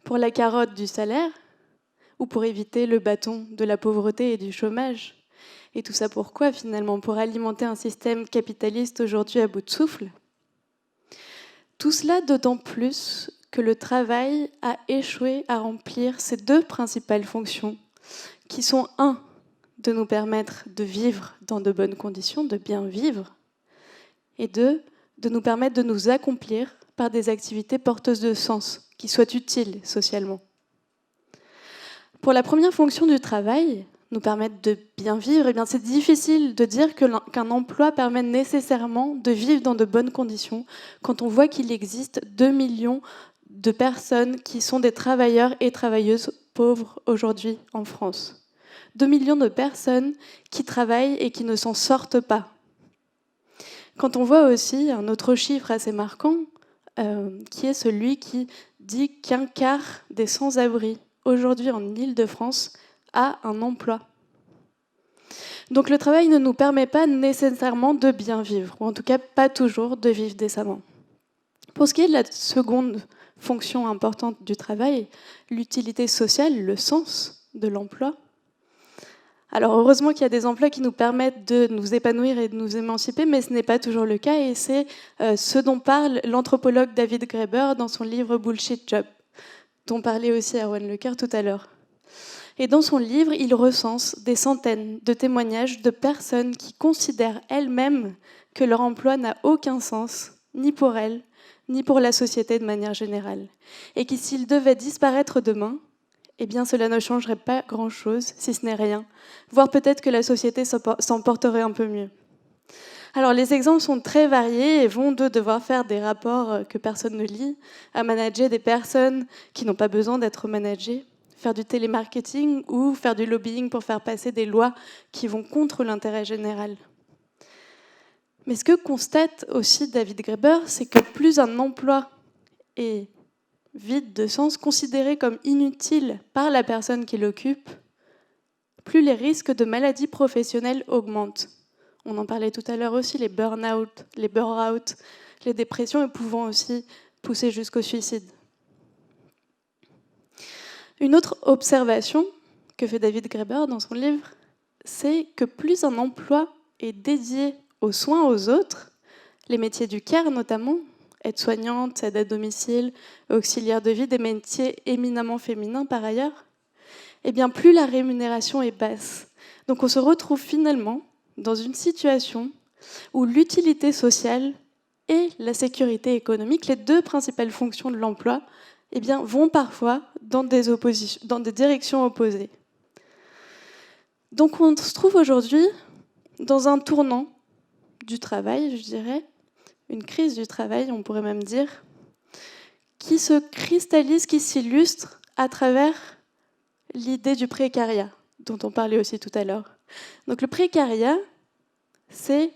S10: Pour la carotte du salaire, ou pour éviter le bâton de la pauvreté et du chômage ? Et tout ça pourquoi finalement ? Pour alimenter un système capitaliste aujourd'hui à bout de souffle ? Tout cela d'autant plus que le travail a échoué à remplir ses deux principales fonctions, qui sont 1, de nous permettre de vivre dans de bonnes conditions, de bien vivre, et 2, de nous permettre de nous accomplir par des activités porteuses de sens, qui soient utiles socialement. Pour la première fonction du travail, nous permettre de bien vivre, eh bien c'est difficile de dire qu'un emploi permet nécessairement de vivre dans de bonnes conditions quand on voit qu'il existe 2 millions de personnes qui sont des travailleurs et travailleuses pauvres aujourd'hui en France. 2 millions de personnes qui travaillent et qui ne s'en sortent pas. Quand on voit aussi un autre chiffre assez marquant, qui est celui qui dit qu'un quart des sans-abri aujourd'hui en Île-de-France a un emploi. Donc le travail ne nous permet pas nécessairement de bien vivre, ou en tout cas pas toujours de vivre décemment. Pour ce qui est de la seconde fonction importante du travail, l'utilité sociale, le sens de l'emploi. Alors heureusement qu'il y a des emplois qui nous permettent de nous épanouir et de nous émanciper, mais ce n'est pas toujours le cas, et c'est ce dont parle l'anthropologue David Graeber dans son livre Bullshit Job, dont parlait aussi Erwan Lecoeur tout à l'heure. Et dans son livre, il recense des centaines de témoignages de personnes qui considèrent elles-mêmes que leur emploi n'a aucun sens, ni pour elles, ni pour la société de manière générale. Et que s'il devait disparaître demain, eh bien cela ne changerait pas grand-chose, si ce n'est rien, voire peut-être que la société s'en porterait un peu mieux. Alors les exemples sont très variés et vont de devoir faire des rapports que personne ne lit, à manager des personnes qui n'ont pas besoin d'être managées, faire du télémarketing ou faire du lobbying pour faire passer des lois qui vont contre l'intérêt général. Mais ce que constate aussi David Graeber, c'est que plus un emploi est vide de sens, considéré comme inutile par la personne qui l'occupe, plus les risques de maladies professionnelles augmentent. On en parlait tout à l'heure aussi, les burn-out, les burn-out, les dépressions pouvant aussi pousser jusqu'au suicide. Une autre observation que fait David Graeber dans son livre, c'est que plus un emploi est dédié aux soins aux autres, les métiers du care notamment, aide-soignante, aide à domicile, auxiliaire de vie, des métiers éminemment féminins par ailleurs, eh bien plus la rémunération est basse. Donc on se retrouve finalement dans une situation où l'utilité sociale et la sécurité économique, les deux principales fonctions de l'emploi, eh bien, vont parfois dans des directions opposées. Donc on se trouve aujourd'hui dans un tournant du travail, je dirais, une crise du travail, on pourrait même dire, qui se cristallise, qui s'illustre à travers l'idée du précariat, dont on parlait aussi tout à l'heure. Donc le précariat, c'est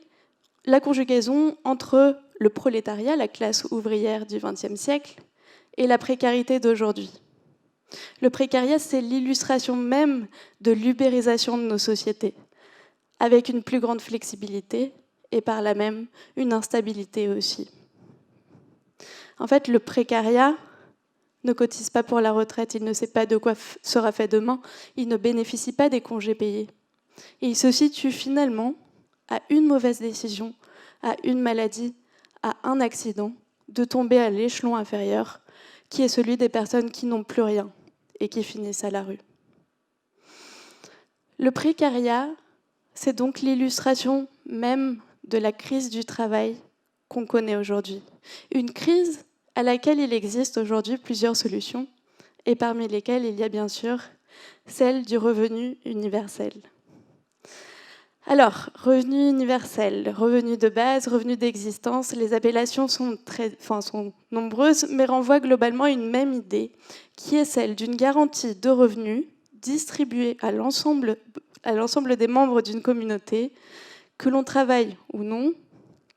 S10: la conjugaison entre le prolétariat, la classe ouvrière du XXe siècle, et la précarité d'aujourd'hui. Le précariat, c'est l'illustration même de l'ubérisation de nos sociétés, avec une plus grande flexibilité et par là même une instabilité aussi. En fait, le précariat ne cotise pas pour la retraite, il ne sait pas de quoi sera fait demain, il ne bénéficie pas des congés payés. Et il se situe finalement à une mauvaise décision, à une maladie, à un accident, de tomber à l'échelon inférieur, qui est celui des personnes qui n'ont plus rien et qui finissent à la rue. Le précariat, c'est donc l'illustration même de la crise du travail qu'on connaît aujourd'hui. Une crise à laquelle il existe aujourd'hui plusieurs solutions, et parmi lesquelles il y a bien sûr celle du revenu universel. Alors, revenu universel, revenu de base, revenu d'existence, les appellations sont nombreuses, mais renvoient globalement à une même idée, qui est celle d'une garantie de revenus distribuée à l'ensemble des membres d'une communauté, que l'on travaille ou non,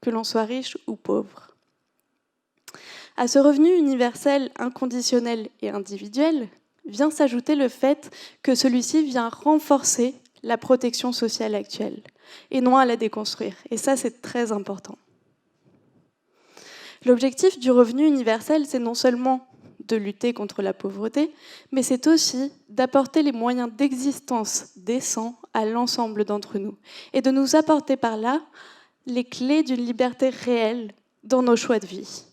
S10: que l'on soit riche ou pauvre. À ce revenu universel, inconditionnel et individuel, vient s'ajouter le fait que celui-ci vient renforcer la protection sociale actuelle, et non à la déconstruire. Et ça, c'est très important. L'objectif du revenu universel, c'est non seulement de lutter contre la pauvreté, mais c'est aussi d'apporter les moyens d'existence décents à l'ensemble d'entre nous, et de nous apporter par là les clés d'une liberté réelle dans nos choix de vie.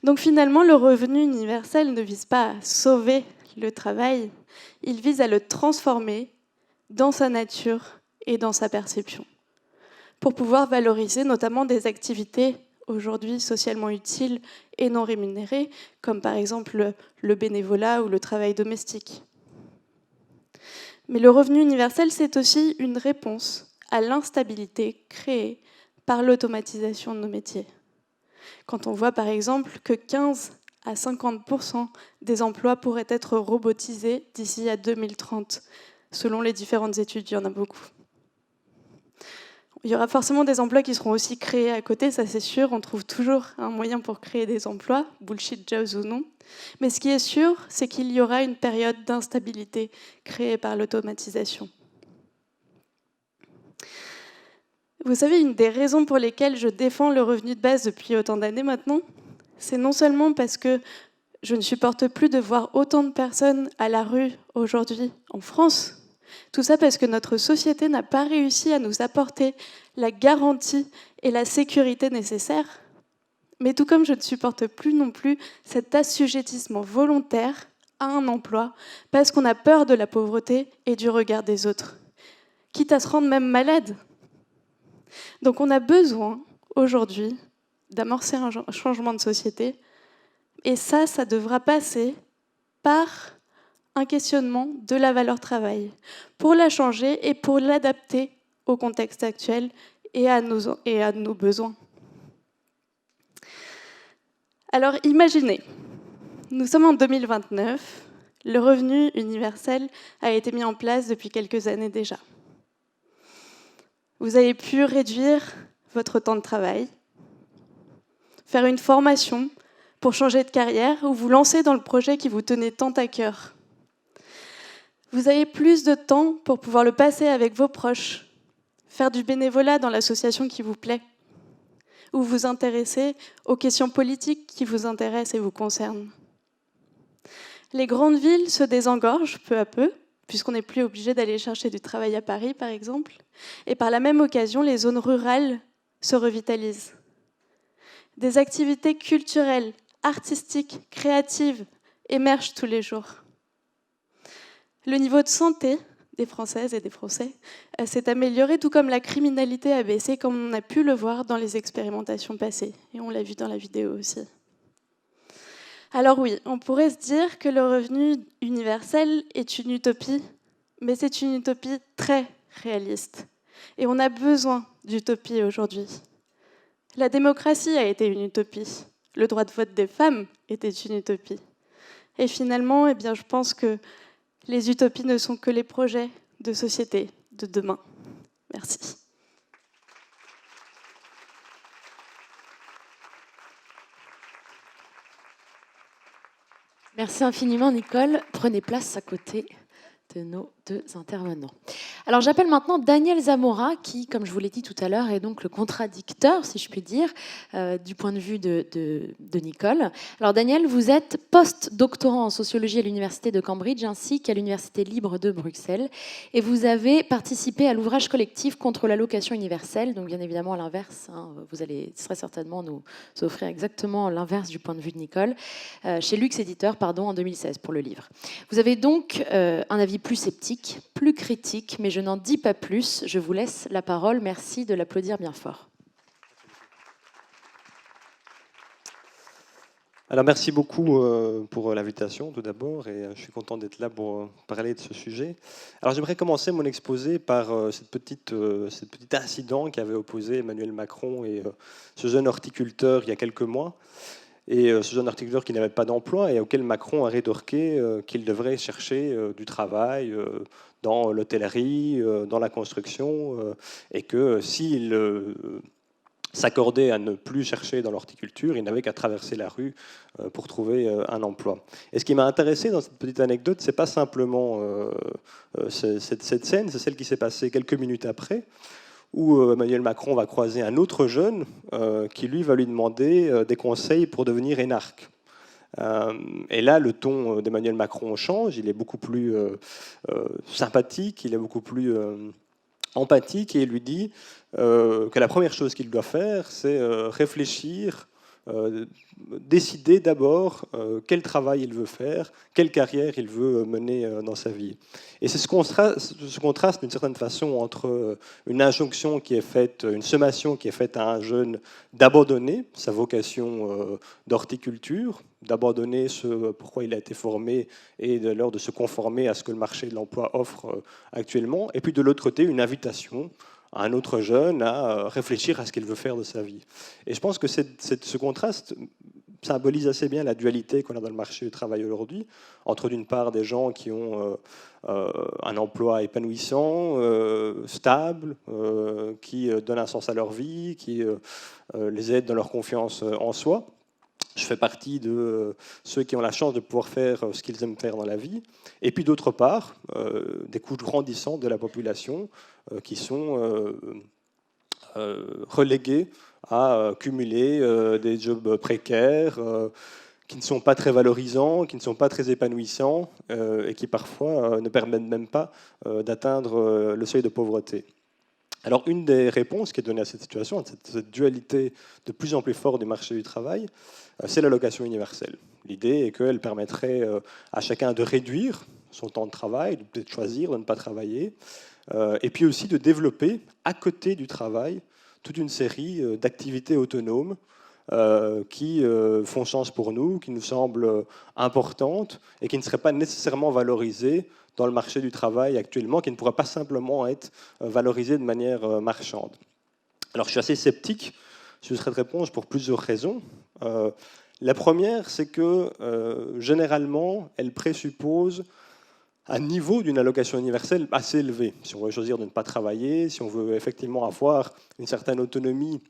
S10: Donc finalement, le revenu universel ne vise pas à sauver le travail, il vise à le transformer dans sa nature et dans sa perception, pour pouvoir valoriser notamment des activités aujourd'hui socialement utiles et non rémunérées, comme par exemple le bénévolat ou le travail domestique. Mais le revenu universel, c'est aussi une réponse à l'instabilité créée par l'automatisation de nos métiers. Quand on voit par exemple que 15 à 50% des emplois pourraient être robotisés d'ici à 2030, selon les différentes études, il y en a beaucoup. Il y aura forcément des emplois qui seront aussi créés à côté, ça c'est sûr, on trouve toujours un moyen pour créer des emplois, bullshit jobs ou non. Mais ce qui est sûr, c'est qu'il y aura une période d'instabilité créée par l'automatisation. Vous savez, une des raisons pour lesquelles je défends le revenu de base depuis autant d'années maintenant, c'est non seulement parce que je ne supporte plus de voir autant de personnes à la rue aujourd'hui en France. Tout ça parce que notre société n'a pas réussi à nous apporter la garantie et la sécurité nécessaires. Mais tout comme je ne supporte plus non plus cet assujettissement volontaire à un emploi parce qu'on a peur de la pauvreté et du regard des autres, quitte à se rendre même malade. Donc on a besoin aujourd'hui d'amorcer un changement de société. Et ça devra passer par un questionnement de la valeur travail, pour la changer et pour l'adapter au contexte actuel et à nos besoins. Alors imaginez, nous sommes en 2029, le revenu universel a été mis en place depuis quelques années déjà. Vous avez pu réduire votre temps de travail, faire une formation pour changer de carrière ou vous lancer dans le projet qui vous tenait tant à cœur. Vous avez plus de temps pour pouvoir le passer avec vos proches, faire du bénévolat dans l'association qui vous plaît, ou vous intéresser aux questions politiques qui vous intéressent et vous concernent. Les grandes villes se désengorgent peu à peu, puisqu'on n'est plus obligé d'aller chercher du travail à Paris, par exemple, et par la même occasion, les zones rurales se revitalisent. Des activités culturelles, artistiques, créatives émergent tous les jours. Le niveau de santé des Françaises et des Français s'est amélioré, tout comme la criminalité a baissé, comme on a pu le voir dans les expérimentations passées. Et on l'a vu dans la vidéo aussi. Alors oui, on pourrait se dire que le revenu universel est une utopie, mais c'est une utopie très réaliste. Et on a besoin d'utopie aujourd'hui. La démocratie a été une utopie. Le droit de vote des femmes était une utopie. Et finalement, je pense que les utopies ne sont que les projets de société de demain. Merci.
S3: Merci infiniment, Nicole. Prenez place à côté de nos deux intervenants. Alors j'appelle maintenant Daniel Zamora qui, comme je vous l'ai dit tout à l'heure, est donc le contradicteur, si je puis dire, du point de vue de Nicole. Alors Daniel, vous êtes post-doctorant en sociologie à l'Université de Cambridge ainsi qu'à l'Université libre de Bruxelles et vous avez participé à l'ouvrage collectif contre l'allocation universelle, donc bien évidemment à l'inverse, hein, vous allez très certainement nous offrir exactement l'inverse du point de vue de Nicole, chez Lux Éditeur, en 2016 pour le livre. Vous avez donc un avis plus sceptique, plus critique, mais je n'en dis pas plus. Je vous laisse la parole. Merci de l'applaudir bien fort.
S11: Alors merci beaucoup pour l'invitation tout d'abord et je suis content d'être là pour parler de ce sujet. Alors j'aimerais commencer mon exposé par ce petit incident qui avait opposé Emmanuel Macron et ce jeune horticulteur il y a quelques mois. Et ce jeune horticulteur qui n'avait pas d'emploi et auquel Macron a rétorqué qu'il devrait chercher du travail dans l'hôtellerie, dans la construction, et que s'il s'accordait à ne plus chercher dans l'horticulture, il n'avait qu'à traverser la rue pour trouver un emploi. Et ce qui m'a intéressé dans cette petite anecdote, c'est pas simplement cette scène, c'est celle qui s'est passée quelques minutes après, où Emmanuel Macron va croiser un autre jeune qui, lui, va lui demander des conseils pour devenir énarque. Et là, le ton d'Emmanuel Macron change, il est beaucoup plus sympathique, il est beaucoup plus empathique, et il lui dit que la première chose qu'il doit faire, c'est réfléchir, décider d'abord quel travail il veut faire, quelle carrière il veut mener dans sa vie. Et c'est ce contraste d'une certaine façon entre une injonction qui est faite, une sommation qui est faite à un jeune d'abandonner sa vocation d'horticulture, d'abandonner ce pourquoi il a été formé et de se conformer à ce que le marché de l'emploi offre actuellement, et puis de l'autre côté une invitation à un autre jeune à réfléchir à ce qu'il veut faire de sa vie. Et je pense que ce contraste symbolise assez bien la dualité qu'on a dans le marché du travail aujourd'hui, entre d'une part des gens qui ont un emploi épanouissant, stable, qui donnent un sens à leur vie, qui les aident dans leur confiance en soi. Je fais partie de ceux qui ont la chance de pouvoir faire ce qu'ils aiment faire dans la vie. Et puis d'autre part, des couches grandissantes de la population qui sont relégués à cumuler des jobs précaires, qui ne sont pas très valorisants, qui ne sont pas très épanouissants et qui parfois ne permettent même pas d'atteindre le seuil de pauvreté. Alors une des réponses qui est donnée à cette situation, à cette dualité de plus en plus forte du marché du travail, c'est l'allocation universelle. L'idée est qu'elle permettrait à chacun de réduire son temps de travail, de peut-être choisir de ne pas travailler, et puis aussi de développer à côté du travail toute une série d'activités autonomes qui font sens pour nous, qui nous semblent importantes et qui ne seraient pas nécessairement valorisées dans le marché du travail actuellement, qui ne pourra pas simplement être valorisées de manière marchande. Alors je suis assez sceptique sur cette réponse pour plusieurs raisons. La première, c'est que généralement, elle présuppose un niveau d'une allocation universelle assez élevé. Si on veut choisir de ne pas travailler, si on veut effectivement avoir une certaine autonomie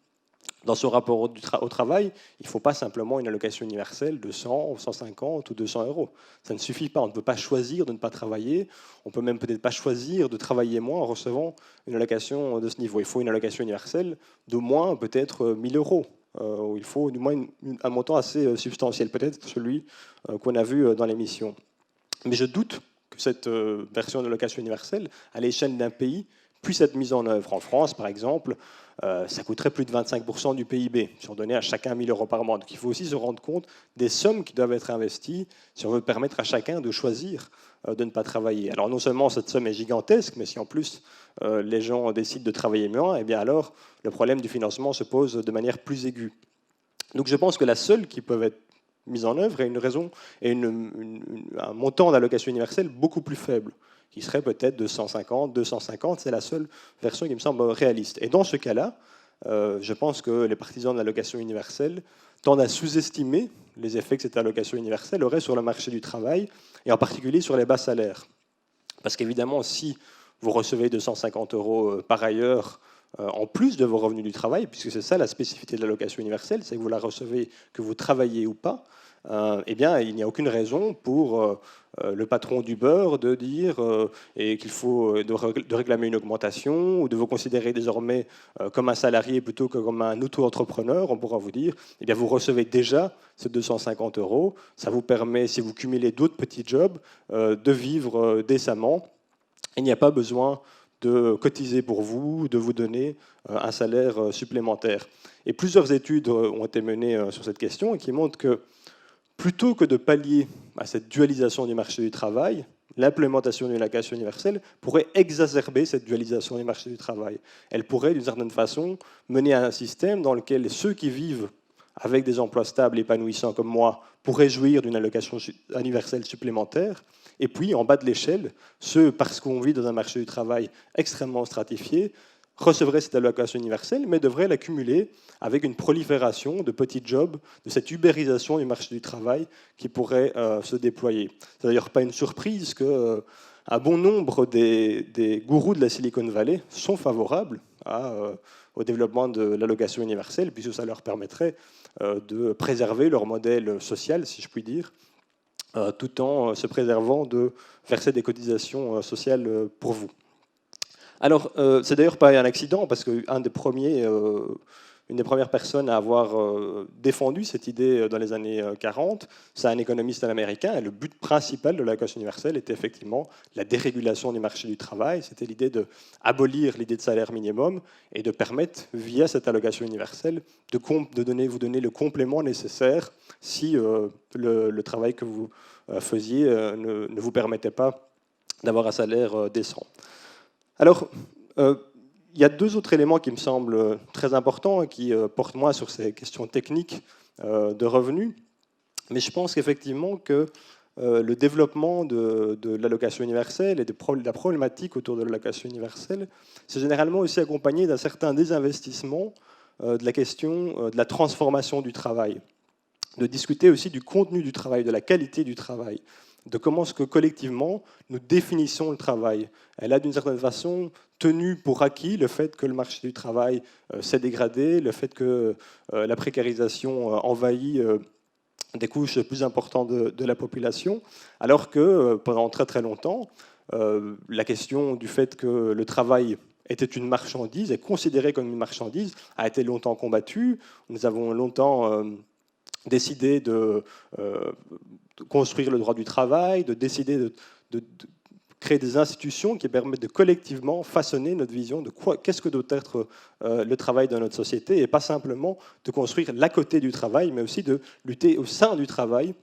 S11: dans son rapport au travail, il ne faut pas simplement une allocation universelle de 100, 150 ou 200 euros. Ça ne suffit pas. On ne peut pas choisir de ne pas travailler. On ne peut même peut-être pas choisir de travailler moins en recevant une allocation de ce niveau. Il faut une allocation universelle d'au moins peut-être 1 000 euros. Il faut du moins un montant assez substantiel, peut-être celui qu'on a vu dans l'émission. Mais je doute que cette version de l'allocation universelle, à l'échelle d'un pays, puisse être mise en œuvre. En France, par exemple, ça coûterait plus de 25% du PIB si on donnait à chacun 1 000 euros par mois. Donc il faut aussi se rendre compte des sommes qui doivent être investies si on veut permettre à chacun de choisir de ne pas travailler. Alors non seulement cette somme est gigantesque, mais si en plus les gens décident de travailler moins, eh bien alors le problème du financement se pose de manière plus aiguë. Donc je pense que la seule qui peut être mise en œuvre est une raison et un montant d'allocation universelle beaucoup plus faible, qui serait peut-être de 150, 250, c'est la seule version qui me semble réaliste. Et dans ce cas-là, je pense que les partisans de l'allocation universelle tendent à sous-estimer les effets que cette allocation universelle aurait sur le marché du travail, et en particulier sur les bas salaires. Parce qu'évidemment, si vous recevez 250 euros par ailleurs, en plus de vos revenus du travail, puisque c'est ça la spécificité de l'allocation universelle, c'est que vous la recevez, que vous travaillez ou pas, eh bien, il n'y a aucune raison pour le patron d'Uber de dire qu'il faut de réclamer une augmentation ou de vous considérer désormais comme un salarié plutôt que comme un auto-entrepreneur. On pourra vous dire, eh bien, vous recevez déjà ces 250 €. Ça vous permet, si vous cumulez d'autres petits jobs, de vivre décemment. Il n'y a pas besoin de cotiser pour vous, de vous donner un salaire supplémentaire. Et plusieurs études ont été menées sur cette question et qui montrent que plutôt que de pallier à cette dualisation du marché du travail, l'implémentation d'une allocation universelle pourrait exacerber cette dualisation du marché du travail. Elle pourrait, d'une certaine façon, mener à un système dans lequel ceux qui vivent avec des emplois stables, épanouissants comme moi, pourraient jouir d'une allocation universelle supplémentaire. Et puis, en bas de l'échelle, ceux, parce qu'on vit dans un marché du travail extrêmement stratifié, recevraient cette allocation universelle, mais devraient l'accumuler avec une prolifération de petits jobs, de cette ubérisation du marché du travail qui pourrait se déployer. C'est d'ailleurs pas une surprise que un bon nombre des gourous de la Silicon Valley sont favorables au développement de l'allocation universelle, puisque ça leur permettrait de préserver leur modèle social, si je puis dire, tout en se préservant de verser des cotisations sociales pour vous. Alors, c'est d'ailleurs pas un accident, parce qu'une des premières personnes à avoir défendu cette idée dans les années 40, c'est un économiste américain, et le but principal de l'allocation universelle était effectivement la dérégulation du marché du travail. C'était l'idée d'abolir l'idée de salaire minimum et de permettre, via cette allocation universelle, de vous donner le complément nécessaire si le travail que vous faisiez ne vous permettait pas d'avoir un salaire décent. Alors, il y a deux autres éléments qui me semblent très importants et qui portent moins sur ces questions techniques de revenus. Mais je pense qu'effectivement que le développement de l'allocation universelle et de la problématique autour de l'allocation universelle, c'est généralement aussi accompagné d'un certain désinvestissement de la question de la transformation du travail, de discuter aussi du contenu du travail, de la qualité du travail, de comment est-ce que collectivement nous définissons le travail. Elle a d'une certaine façon tenu pour acquis le fait que le marché du travail s'est dégradé, le fait que la précarisation envahit des couches plus importantes de la population, alors que pendant très très longtemps, la question du fait que le travail était une marchandise, est considérée comme une marchandise, a été longtemps combattue. Nous avons longtemps décidé de construire le droit du travail, de décider de créer des institutions qui permettent de collectivement façonner notre vision de qu'est-ce que doit être le travail dans notre société, et pas simplement de construire l'à côté du travail, mais aussi de lutter au sein du travail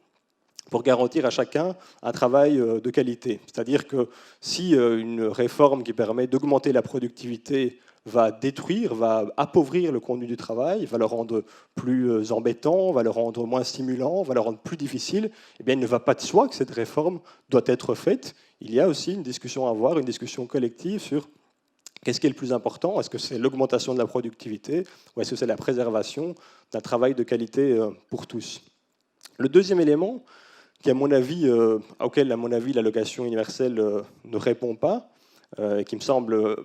S11: pour garantir à chacun un travail de qualité. C'est-à-dire que si une réforme qui permet d'augmenter la productivité va détruire, va appauvrir le contenu du travail, va le rendre plus embêtant, va le rendre moins stimulant, va le rendre plus difficile, eh bien, il ne va pas de soi que cette réforme doit être faite. Il y a aussi une discussion à avoir, une discussion collective sur qu'est-ce qui est le plus important. Est-ce que c'est l'augmentation de la productivité ou est-ce que c'est la préservation d'un travail de qualité pour tous? Le deuxième élément, qui, auquel, à mon avis, l'allocation universelle ne répond pas, qui me semble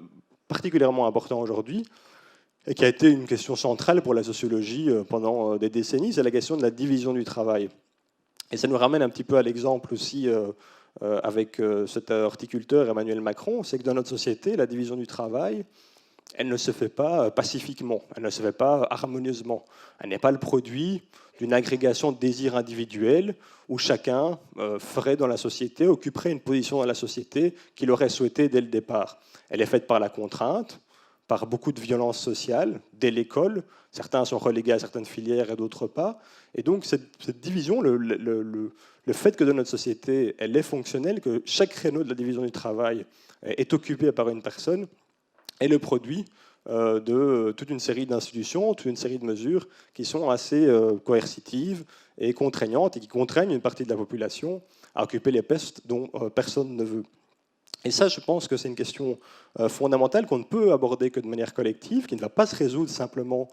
S11: particulièrement important aujourd'hui, et qui a été une question centrale pour la sociologie pendant des décennies, c'est la question de la division du travail. Et ça nous ramène un petit peu à l'exemple aussi avec cet horticulteur Emmanuel Macron, c'est que dans notre société, la division du travail, elle ne se fait pas pacifiquement, elle ne se fait pas harmonieusement. Elle n'est pas le produit d'une agrégation de désirs individuels où chacun ferait dans la société, occuperait une position dans la société qu'il aurait souhaité dès le départ. Elle est faite par la contrainte, par beaucoup de violences sociales, dès l'école. Certains sont relégués à certaines filières et d'autres pas. Et donc cette division, le fait que dans notre société, elle est fonctionnelle, que chaque créneau de la division du travail est occupé par une personne, est le produit de toute une série d'institutions, toute une série de mesures qui sont assez coercitives et contraignantes et qui contraignent une partie de la population à occuper les postes dont personne ne veut. Et ça, je pense que c'est une question fondamentale qu'on ne peut aborder que de manière collective, qui ne va pas se résoudre simplement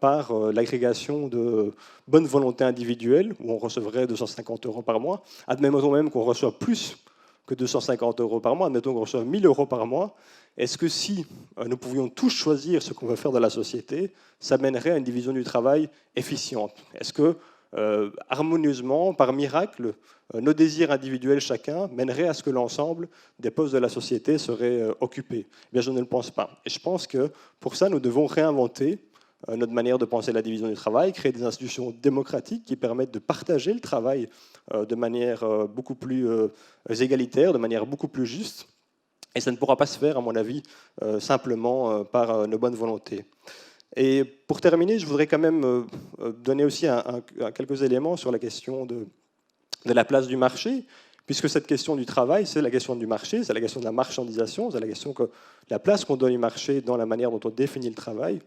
S11: par l'agrégation de bonne volonté individuelle, où on recevrait 250 € par mois. Admettons même qu'on reçoit plus que 250 € par mois, admettons qu'on reçoit 1 000 € par mois. Est-ce que si nous pouvions tous choisir ce qu'on veut faire dans la société, ça mènerait à une division du travail efficiente? Est-ce que harmonieusement, par miracle, nos désirs individuels chacun mèneraient à ce que l'ensemble des postes de la société seraient occupés. Eh bien, je ne le pense pas. Et je pense que pour ça, nous devons réinventer notre manière de penser la division du travail, créer des institutions démocratiques qui permettent de partager le travail de manière beaucoup plus égalitaire, de manière beaucoup plus juste. Et ça ne pourra pas se faire, à mon avis, simplement par nos bonnes volontés. Et pour terminer, je voudrais quand même donner aussi quelques éléments sur la question de la place du marché, puisque cette question du travail, c'est la question du marché, c'est la question de la marchandisation, c'est la question de la place qu'on donne au marché dans la manière dont on définit le travail.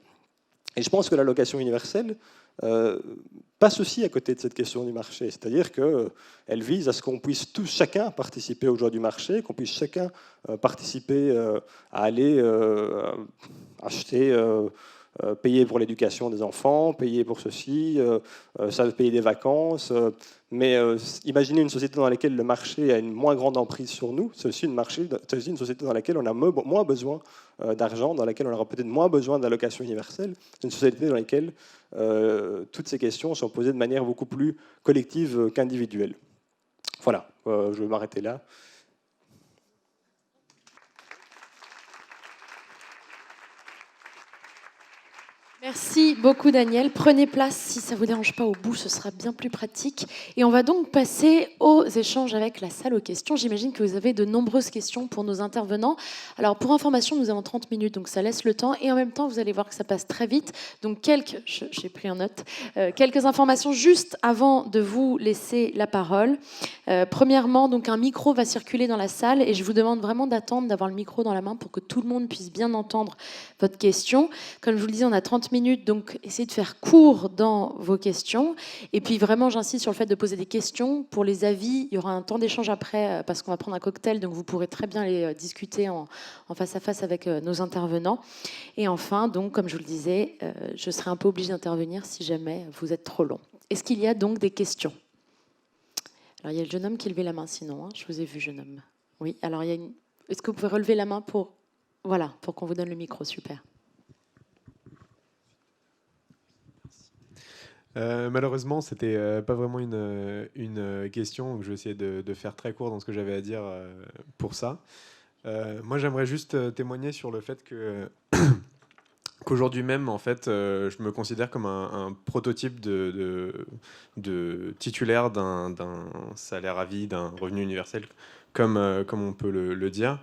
S11: Et je pense que l'allocation universelle passe aussi à côté de cette question du marché, c'est-à-dire qu'elle vise à ce qu'on puisse tous, chacun, participer au jeu du marché, qu'on puisse chacun participer à aller acheter, payer pour l'éducation des enfants, payer pour ceci, payer des vacances. Mais imaginez une société dans laquelle le marché a une moins grande emprise sur nous. C'est aussi une société dans laquelle on a moins besoin d'argent, dans laquelle on aura peut-être moins besoin d'allocation universelle. C'est une société dans laquelle toutes ces questions sont posées de manière beaucoup plus collective qu'individuelle. Voilà, je vais m'arrêter là.
S3: Merci beaucoup Daniel. Prenez place si ça ne vous dérange pas au bout, ce sera bien plus pratique. Et on va donc passer aux échanges avec la salle aux questions. J'imagine que vous avez de nombreuses questions pour nos intervenants. Alors pour information, nous avons 30 minutes, donc ça laisse le temps. Et en même temps, vous allez voir que ça passe très vite. Donc j'ai pris en note, quelques informations juste avant de vous laisser la parole. Premièrement, donc un micro va circuler dans la salle et je vous demande vraiment d'attendre d'avoir le micro dans la main pour que tout le monde puisse bien entendre votre question. Comme je vous le disais, on a 30 minutes, donc essayez de faire court dans vos questions. Et puis vraiment, j'insiste sur le fait de poser des questions. Pour les avis, il y aura un temps d'échange après, parce qu'on va prendre un cocktail, donc vous pourrez très bien les discuter en face à face avec nos intervenants. Et enfin, donc, comme je vous le disais, je serai un peu obligée d'intervenir si jamais vous êtes trop long. Est-ce qu'il y a donc des questions ? Alors, il y a le jeune homme qui levait la main, sinon. Hein, je vous ai vu, jeune homme. Oui, alors il y a une... Est-ce que vous pouvez relever la main pour qu'on vous donne le micro, super.
S12: Malheureusement, c'était pas vraiment une question, donc je vais essayer de faire très court dans ce que j'avais à dire pour ça. Moi, j'aimerais juste témoigner sur le fait qu'aujourd'hui même, en fait, je me considère comme un prototype de titulaire d'un salaire à vie, d'un revenu universel, comme on peut le dire.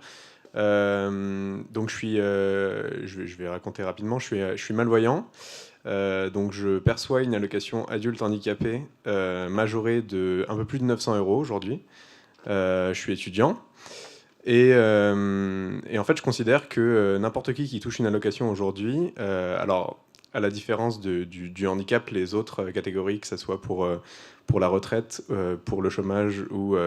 S12: Donc, je vais raconter rapidement. Je suis malvoyant. Donc je perçois une allocation adulte handicapé majorée de un peu plus de 900 € aujourd'hui. Je suis étudiant et en fait je considère que n'importe qui touche une allocation aujourd'hui, alors à la différence du handicap, les autres catégories, que ce soit pour la retraite, pour le chômage ou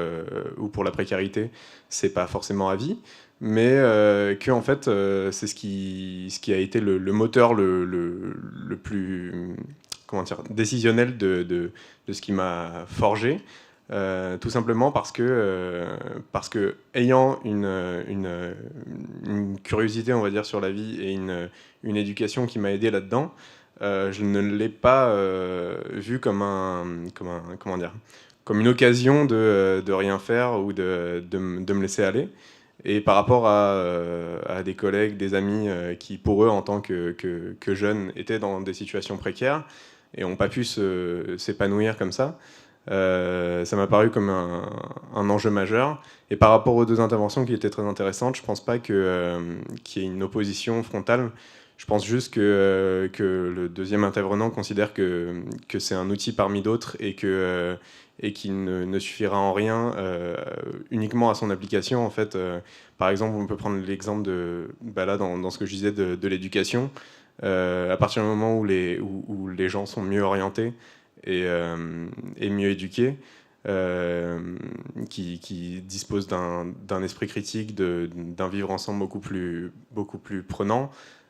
S12: pour la précarité, c'est pas forcément à vie. Mais que en fait c'est ce qui a été le moteur le plus décisionnel de ce qui m'a forgé, tout simplement parce que ayant une curiosité, on va dire, sur la vie et une éducation qui m'a aidé là-dedans, je ne l'ai pas vu comme comme une occasion de rien faire ou de me laisser aller. Et par rapport à des collègues, des amis qui, pour eux, en tant que jeunes, étaient dans des situations précaires et n'ont pas pu s'épanouir comme ça, ça m'a paru comme un enjeu majeur. Et par rapport aux deux interventions qui étaient très intéressantes, je ne pense pas qu'il y ait une opposition frontale. Je pense juste que le deuxième intervenant considère que c'est un outil parmi d'autres et qu'il ne suffira en rien uniquement à son application. En fait, par exemple, on peut prendre l'exemple dans ce que je disais de l'éducation. À partir du moment où les gens sont mieux orientés et mieux éduqués, qui disposent d'un esprit critique, d'un vivre ensemble beaucoup plus prenant,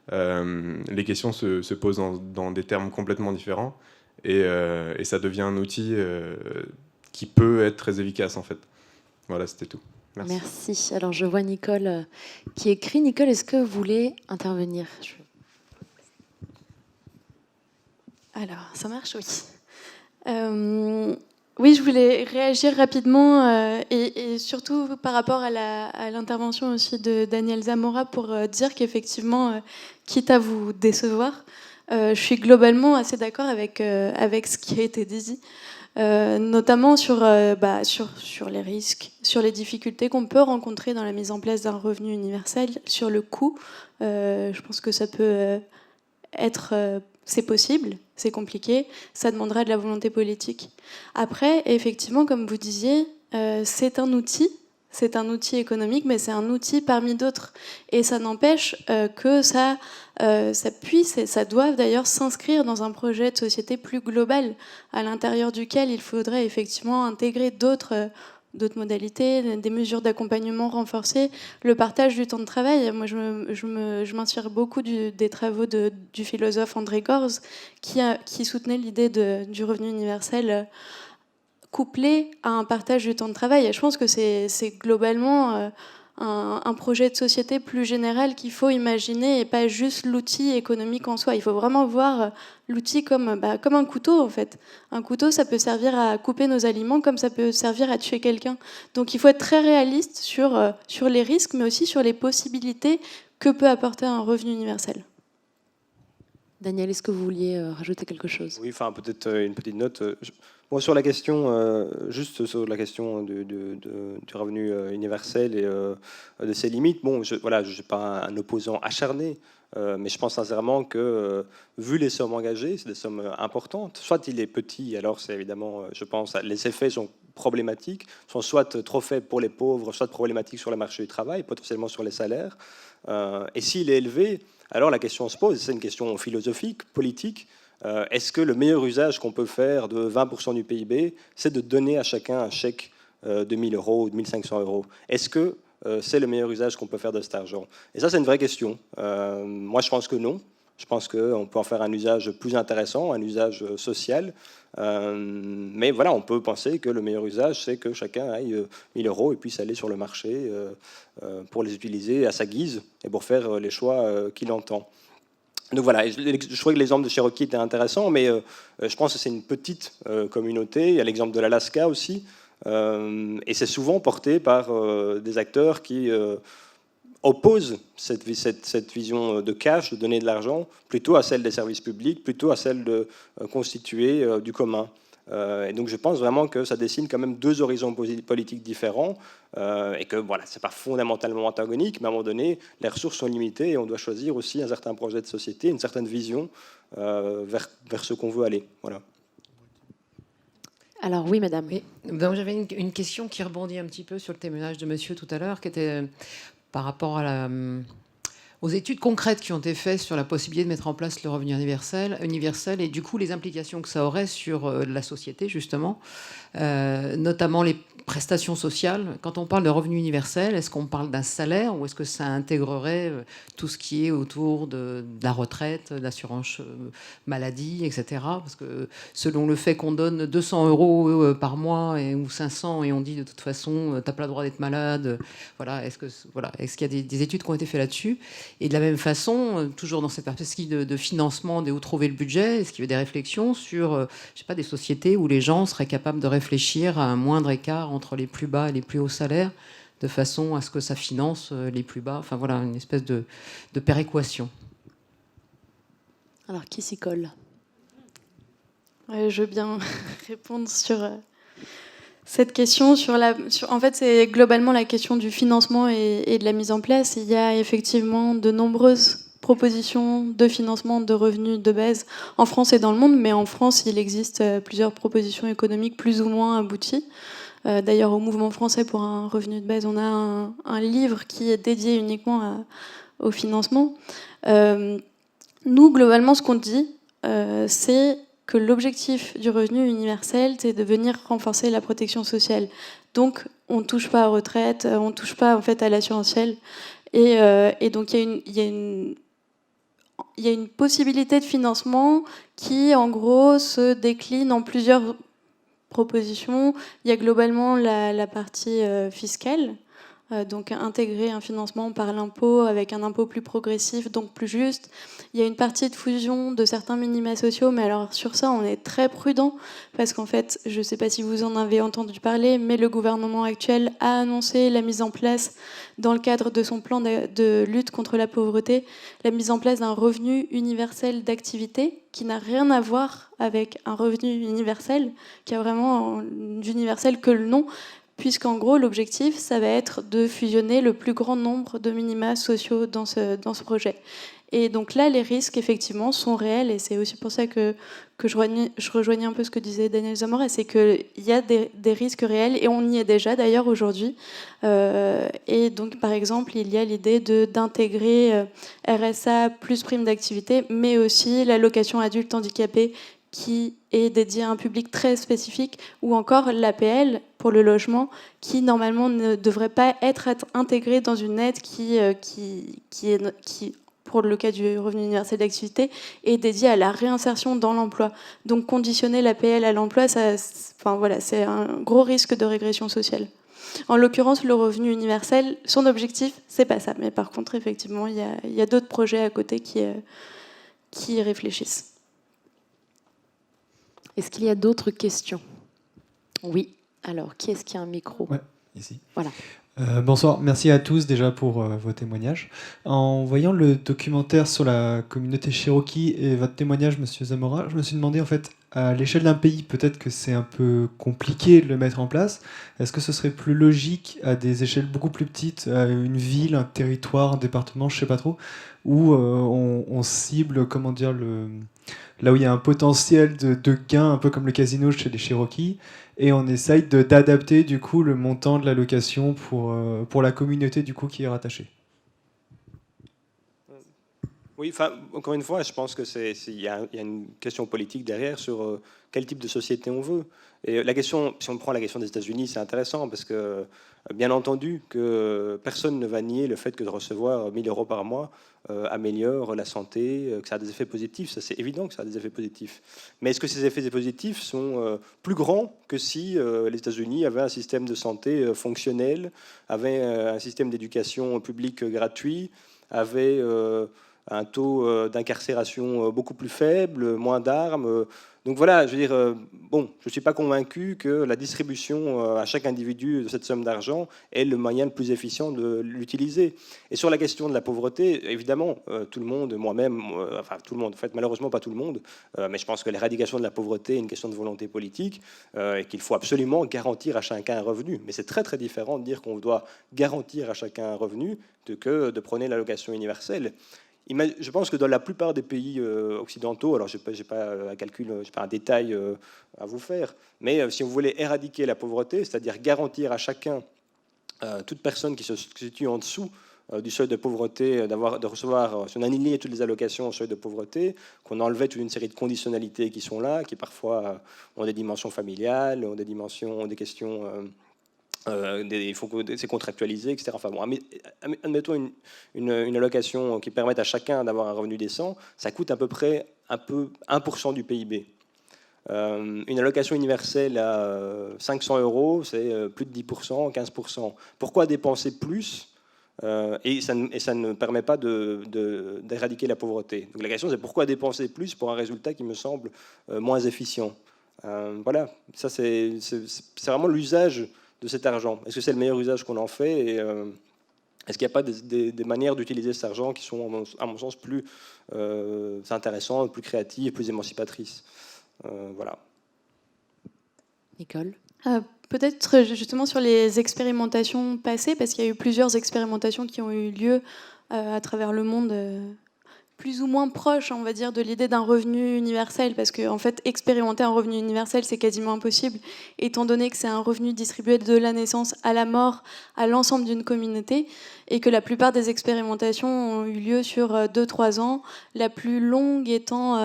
S12: les questions se posent dans des termes complètement différents et ça devient un outil qui peut être très efficace en fait. Voilà, c'était tout.
S3: Merci. Alors je vois Nicole qui écrit. Nicole, est-ce que vous voulez intervenir ?
S10: Alors, ça marche, oui. Oui, je voulais réagir rapidement et surtout par rapport à l'intervention aussi de Daniel Zamora pour dire qu'effectivement, quitte à vous décevoir, je suis globalement assez d'accord avec ce qui a été dit, notamment sur les risques, sur les difficultés qu'on peut rencontrer dans la mise en place d'un revenu universel, sur le coût. Je pense que ça peut être... c'est possible, c'est compliqué, ça demandera de la volonté politique. Après, effectivement, comme vous disiez, c'est un outil économique, mais c'est un outil parmi d'autres. Et ça n'empêche que ça puisse, et ça doit d'ailleurs s'inscrire dans un projet de société plus global, à l'intérieur duquel il faudrait effectivement intégrer d'autres modalités, des mesures d'accompagnement renforcées, le partage du temps de travail. Moi, je m'inspire beaucoup des travaux du philosophe André Gorz, qui soutenait l'idée du revenu universel couplé à un partage du temps de travail. Et je pense que c'est globalement un projet de société plus général qu'il faut imaginer, et pas juste l'outil économique en soi. Il faut vraiment voir l'outil comme un couteau, en fait. Un couteau, ça peut servir à couper nos aliments comme ça peut servir à tuer quelqu'un. Donc il faut être très réaliste sur les risques, mais aussi sur les possibilités que peut apporter un revenu universel.
S3: Daniel, est-ce que vous vouliez rajouter quelque chose?
S11: Oui, enfin peut-être une petite note. Bon, sur la question, juste sur la question du revenu universel et de ses limites, bon, je ne suis pas un opposant acharné, mais je pense sincèrement que, vu les sommes engagées, c'est des sommes importantes. Soit il est petit, alors c'est évidemment, je pense, les effets sont problématiques, sont soit trop faibles pour les pauvres, soit problématiques sur le marché du travail, potentiellement sur les salaires. Et s'il est élevé, alors la question se pose, c'est une question philosophique, politique. Est-ce que le meilleur usage qu'on peut faire de 20% du PIB, c'est de donner à chacun un chèque de 1 000 euros ou de 1 500 euros? Est-ce que c'est le meilleur usage qu'on peut faire de cet argent? Et ça, c'est une vraie question. Moi, je pense que non. Je pense qu'on peut en faire un usage plus intéressant, un usage social. Mais voilà, on peut penser que le meilleur usage, c'est que chacun aille 1 000 euros et puisse aller sur le marché pour les utiliser à sa guise et pour faire les choix qu'il entend. Donc voilà, je trouvais que l'exemple de Cherokee était intéressant, mais je pense que c'est une petite communauté. Il y a l'exemple de l'Alaska aussi, et c'est souvent porté par des acteurs qui opposent cette vision de cash, de donner de l'argent, plutôt à celle des services publics, plutôt à celle de constituer du commun. Et donc je pense vraiment que ça dessine quand même deux horizons politiques différents, et que voilà, c'est pas fondamentalement antagonique, mais à un moment donné, les ressources sont limitées et on doit choisir aussi un certain projet de société, une certaine vision vers ce qu'on veut aller. Voilà.
S3: Alors oui, madame.
S13: Oui. Donc, j'avais une question qui rebondit un petit peu sur le témoignage de monsieur tout à l'heure, qui était par rapport aux études concrètes qui ont été faites sur la possibilité de mettre en place le revenu universel et du coup les implications que ça aurait sur la société justement, notamment les prestations sociales. Quand on parle de revenu universel, est-ce qu'on parle d'un salaire ou est-ce que ça intégrerait tout ce qui est autour de la retraite, de l'assurance maladie, etc. Parce que selon le fait qu'on donne 200 euros par mois ou 500 et on dit de toute façon t'as pas le droit d'être malade, voilà, est-ce qu'il y a des études qui ont été faites là-dessus? Et de la même façon, toujours dans cette perspective de financement, de où trouver le budget, est-ce qu'il y a des réflexions sur, je sais pas, des sociétés où les gens seraient capables de réfléchir à un moindre écart entre les plus bas et les plus hauts salaires, de façon à ce que ça finance les plus bas. Enfin voilà, une espèce de péréquation.
S3: Alors, qui s'y colle?
S10: Je veux bien répondre sur cette question. En fait, c'est globalement la question du financement et de la mise en place. Il y a effectivement de nombreuses propositions de financement de revenus de base en France et dans le monde, mais en France, il existe plusieurs propositions économiques plus ou moins abouties. D'ailleurs, au Mouvement français pour un revenu de base, on a un livre qui est dédié uniquement au financement. Nous, globalement, ce qu'on dit, c'est que l'objectif du revenu universel, c'est de venir renforcer la protection sociale. Donc, on ne touche pas à retraite, on ne touche pas en fait à l'assurantiel. Et donc, il y a une possibilité de financement qui, en gros, se décline en plusieurs propositions. Il y a globalement la partie fiscale, donc intégrer un financement par l'impôt avec un impôt plus progressif, donc plus juste. Il y a une partie de fusion de certains minima sociaux, mais alors sur ça, on est très prudent, parce qu'en fait, je ne sais pas si vous en avez entendu parler, mais le gouvernement actuel a annoncé la mise en place, dans le cadre de son plan de lutte contre la pauvreté, la mise en place d'un revenu universel d'activité, qui n'a rien à voir avec un revenu universel, qui a vraiment d'universel que le nom, puisqu'en gros, l'objectif, ça va être de fusionner le plus grand nombre de minima sociaux dans ce projet. Et donc là, les risques, effectivement, sont réels, et c'est aussi pour ça que je rejoignais un peu ce que disait Daniel Zamora, c'est qu'il y a des risques réels, et on y est déjà, d'ailleurs, aujourd'hui. Et donc, par exemple, il y a l'idée d'intégrer RSA plus prime d'activité, mais aussi l'allocation adulte handicapé, qui est dédié à un public très spécifique, ou encore l'APL pour le logement, qui normalement ne devrait pas être intégré dans une aide qui pour le cas du revenu universel d'activité, est dédié à la réinsertion dans l'emploi. Donc conditionner l'APL à l'emploi, c'est un gros risque de régression sociale. En l'occurrence, le revenu universel, son objectif, c'est pas ça. Mais par contre, effectivement, il y a d'autres projets à côté qui y réfléchissent.
S3: Est-ce qu'il y a d'autres questions? Oui. Alors, qui est-ce qui a un micro?
S14: Ouais, ici.
S3: Voilà.
S14: Bonsoir, merci à tous déjà pour vos témoignages. En voyant le documentaire sur la communauté Cherokee et votre témoignage, Monsieur Zamora, je me suis demandé en fait, à l'échelle d'un pays, peut-être que c'est un peu compliqué de le mettre en place. Est-ce que ce serait plus logique à des échelles beaucoup plus petites, à une ville, un territoire, un département, je sais pas trop, où on cible, comment dire, là où il y a un potentiel de gain, un peu comme le casino chez les Cherokees, et on essaye d'adapter du coup le montant de l'allocation pour la communauté du coup qui est rattachée.
S11: Oui, encore une fois, je pense qu'il y a une question politique derrière sur quel type de société on veut. Et la question, si on prend la question des États-Unis, c'est intéressant parce que, bien entendu, que personne ne va nier le fait que de recevoir 1 000 € par mois améliore la santé, que ça a des effets positifs. Ça, c'est évident que ça a des effets positifs. Mais est-ce que ces effets positifs sont plus grands que si les États-Unis avaient un système de santé fonctionnel, avaient un système d'éducation publique gratuit, avaient un taux d'incarcération beaucoup plus faible, moins d'armes. Donc voilà, je veux dire, je ne suis pas convaincu que la distribution à chaque individu de cette somme d'argent est le moyen le plus efficient de l'utiliser. Et sur la question de la pauvreté, évidemment, tout le monde, moi-même, tout le monde, en fait, malheureusement pas tout le monde, mais je pense que l'éradication de la pauvreté est une question de volonté politique et qu'il faut absolument garantir à chacun un revenu. Mais c'est très très différent de dire qu'on doit garantir à chacun un revenu que de prôner l'allocation universelle. Je pense que dans la plupart des pays occidentaux, alors je n'ai pas un calcul, je n'ai pas un détail à vous faire, mais si vous voulez éradiquer la pauvreté, c'est-à-dire garantir à chacun, toute personne qui se situe en dessous du seuil de pauvreté, de recevoir, si on annihilait toutes les allocations au seuil de pauvreté, qu'on enlevait toute une série de conditionnalités qui sont là, qui parfois ont des dimensions familiales, ont des questions... il faut que c'est contractualisé, etc. Enfin bon, admettons une allocation qui permette à chacun d'avoir un revenu décent, ça coûte à peu près 1% du PIB. Une allocation universelle à 500 €, c'est plus de 10%, 15%. Pourquoi dépenser plus et ça ne permet pas d'éradiquer la pauvreté. Donc la question, c'est pourquoi dépenser plus pour un résultat qui me semble moins efficient. Voilà, ça c'est vraiment l'usage de cet argent. Est-ce que c'est le meilleur usage qu'on en fait et est-ce qu'il n'y a pas des manières d'utiliser cet argent qui sont, à mon sens, plus intéressantes, plus créatives, plus émancipatrices? Voilà.
S3: Nicole?
S10: Peut-être justement sur les expérimentations passées, parce qu'il y a eu plusieurs expérimentations qui ont eu lieu à travers le monde, plus ou moins proches, on va dire, de l'idée d'un revenu universel, parce qu'en fait, expérimenter un revenu universel, c'est quasiment impossible, étant donné que c'est un revenu distribué de la naissance à la mort à l'ensemble d'une communauté, et que la plupart des expérimentations ont eu lieu sur 2-3 ans, la plus longue étant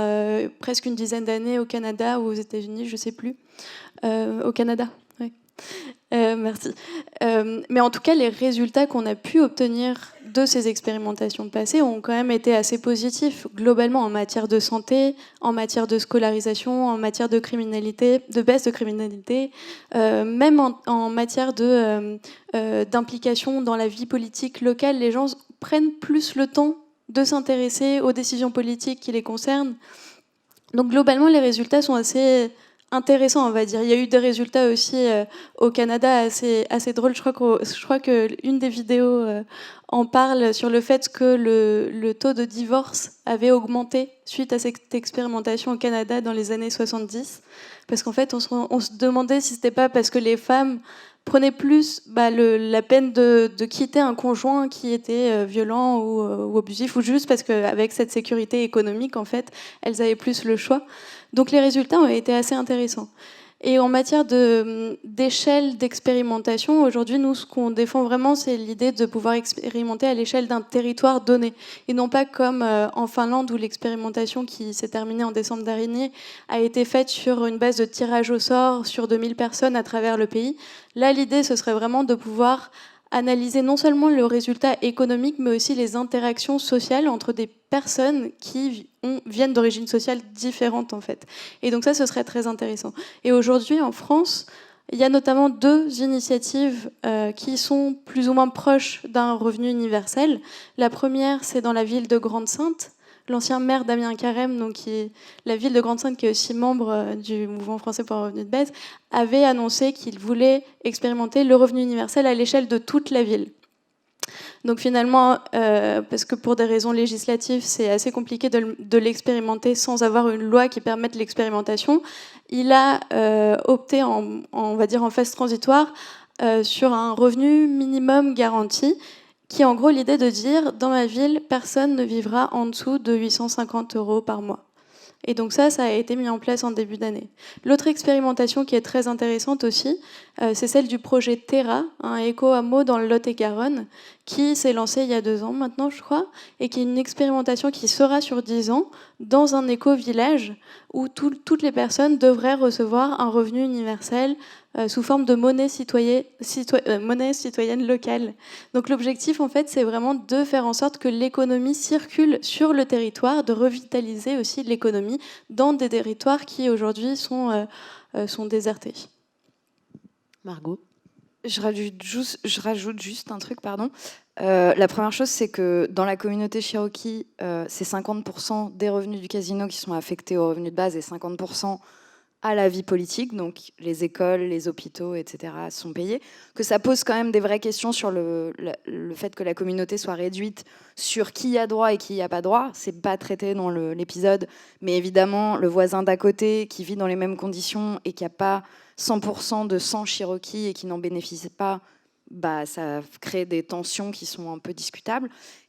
S10: presque une dizaine d'années au Canada ou aux États-Unis, je ne sais plus. Au Canada, oui. Merci. Mais en tout cas, les résultats qu'on a pu obtenir de ces expérimentations passées ont quand même été assez positifs, globalement, en matière de santé, en matière de scolarisation, en matière de criminalité, de baisse de criminalité, même en matière d'implication dans la vie politique locale. Les gens prennent plus le temps de s'intéresser aux décisions politiques qui les concernent. Donc globalement, les résultats sont assez intéressants, on va dire. Il y a eu des résultats aussi au Canada assez drôles. Je crois qu'une des vidéos en parle sur le fait que le taux de divorce avait augmenté suite à cette expérimentation au Canada dans les années 70. Parce qu'en fait, on se demandait si c'était pas parce que les femmes prenaient plus la peine de quitter un conjoint qui était violent ou abusif, ou juste parce qu'avec cette sécurité économique, en fait, elles avaient plus le choix. Donc les résultats ont été assez intéressants. Et en matière d'échelle d'expérimentation, aujourd'hui, nous, ce qu'on défend vraiment, c'est l'idée de pouvoir expérimenter à l'échelle d'un territoire donné. Et non pas comme en Finlande, où l'expérimentation qui s'est terminée en décembre dernier a été faite sur une base de tirage au sort sur 2000 personnes à travers le pays. Là, l'idée, ce serait vraiment de pouvoir analyser non seulement le résultat économique, mais aussi les interactions sociales entre des personnes qui viennent d'origines sociales différentes, en fait. Et donc ça, ce serait très intéressant. Et aujourd'hui, en France, il y a notamment 2 initiatives qui sont plus ou moins proches d'un revenu universel. La première, c'est dans la ville de Grande-Synthe. L'ancien maire Damien Carême, donc la ville de Grande-Synthe, qui est aussi membre du mouvement français pour un revenu de base, avait annoncé qu'il voulait expérimenter le revenu universel à l'échelle de toute la ville. Donc finalement, parce que pour des raisons législatives, c'est assez compliqué de l'expérimenter sans avoir une loi qui permette l'expérimentation, il a opté, on va dire en phase transitoire, sur un revenu minimum garanti, qui est en gros l'idée de dire, dans ma ville, personne ne vivra en dessous de 850 € par mois. Et donc ça a été mis en place en début d'année. L'autre expérimentation qui est très intéressante aussi, c'est celle du projet Terra, un éco-hameau dans le Lot-et-Garonne, qui s'est lancé il y a 2 ans maintenant, je crois, et qui est une expérimentation qui sera sur 10 ans dans un éco-village où toutes les personnes devraient recevoir un revenu universel sous forme de monnaie citoyenne locale. Donc l'objectif, en fait, c'est vraiment de faire en sorte que l'économie circule sur le territoire, de revitaliser aussi l'économie dans des territoires qui aujourd'hui sont désertés.
S3: Margot ?
S1: Je rajoute juste un truc, pardon. La première chose, c'est que dans la communauté Cherokee, c'est 50% des revenus du casino qui sont affectés aux revenus de base et 50% à la vie politique, donc les écoles, les hôpitaux, etc. sont payés, que ça pose quand même des vraies questions sur le fait que la communauté soit réduite sur qui y a droit et qui y a pas droit. C'est pas traité dans l'épisode, mais évidemment, le voisin d'à côté qui vit dans les mêmes conditions et qui n'a pas 100% de sang Cherokee et qui n'en bénéficie pas, ça crée des tensions qui sont un peu discutables.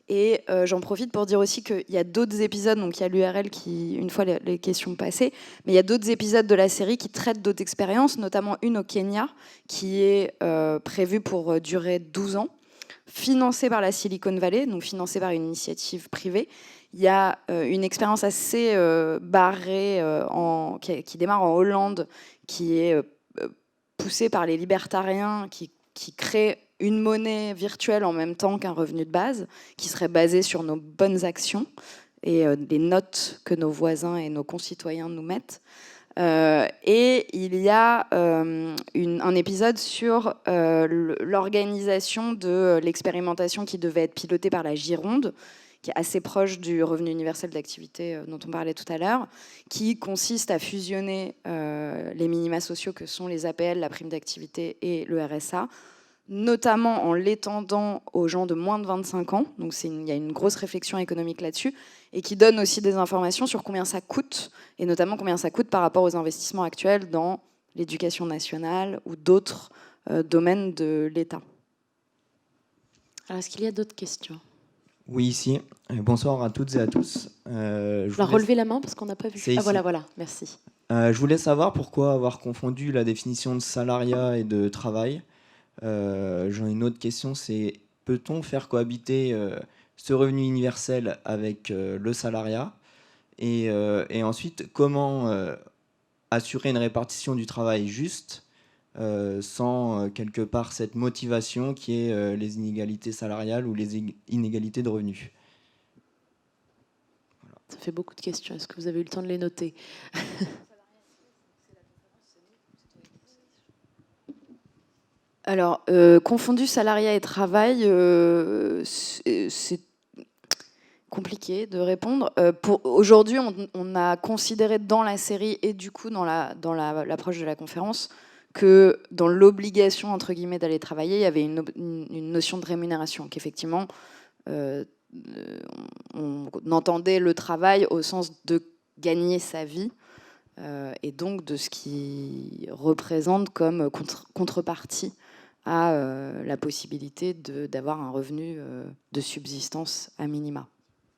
S1: Et j'en profite pour dire aussi qu'il y a d'autres épisodes, donc il y a l'URL qui, une fois les questions passées, mais il y a d'autres épisodes de la série qui traitent d'autres expériences, notamment une au Kenya, qui est prévue pour durer 12 ans, financée par la Silicon Valley, donc financée par une initiative privée. Il y a une expérience assez barrée qui démarre en Hollande, qui est poussée par les libertariens, qui crée une monnaie virtuelle en même temps qu'un revenu de base, qui serait basé sur nos bonnes actions et les notes que nos voisins et nos concitoyens nous mettent. Et il y a un épisode sur l'organisation de l'expérimentation qui devait être pilotée par la Gironde, qui est assez proche du revenu universel d'activité dont on parlait tout à l'heure, qui consiste à fusionner les minima sociaux que sont les APL, la prime d'activité et le RSA, notamment en l'étendant aux gens de moins de 25 ans. Donc il y a une grosse réflexion économique là-dessus, et qui donne aussi des informations sur combien ça coûte, et notamment combien ça coûte par rapport aux investissements actuels dans l'éducation nationale ou d'autres domaines de l'État.
S3: Alors, est-ce qu'il y a d'autres questions ?
S15: Oui, ici. Bonsoir à toutes et à tous.
S3: Relevez la main parce qu'on n'a pas vu. Ah, voilà, merci.
S15: Je voulais savoir pourquoi avoir confondu la définition de salariat et de travail. J'en ai une autre question, c'est peut-on faire cohabiter ce revenu universel avec le salariat et ensuite comment assurer une répartition du travail juste sans quelque part cette motivation qui est les inégalités salariales ou les inégalités de revenus.
S3: Ça fait beaucoup de questions. Est-ce que vous avez eu le temps de les noter?
S1: Alors, confondu salariat et travail, c'est compliqué de répondre. Aujourd'hui, on a considéré dans la série et du coup dans l'approche de la conférence que dans l'obligation, entre guillemets, d'aller travailler, il y avait une notion de rémunération, qu'effectivement, on entendait le travail au sens de gagner sa vie, et donc de ce qui représente comme contrepartie à la possibilité d'avoir un revenu de subsistance à minima.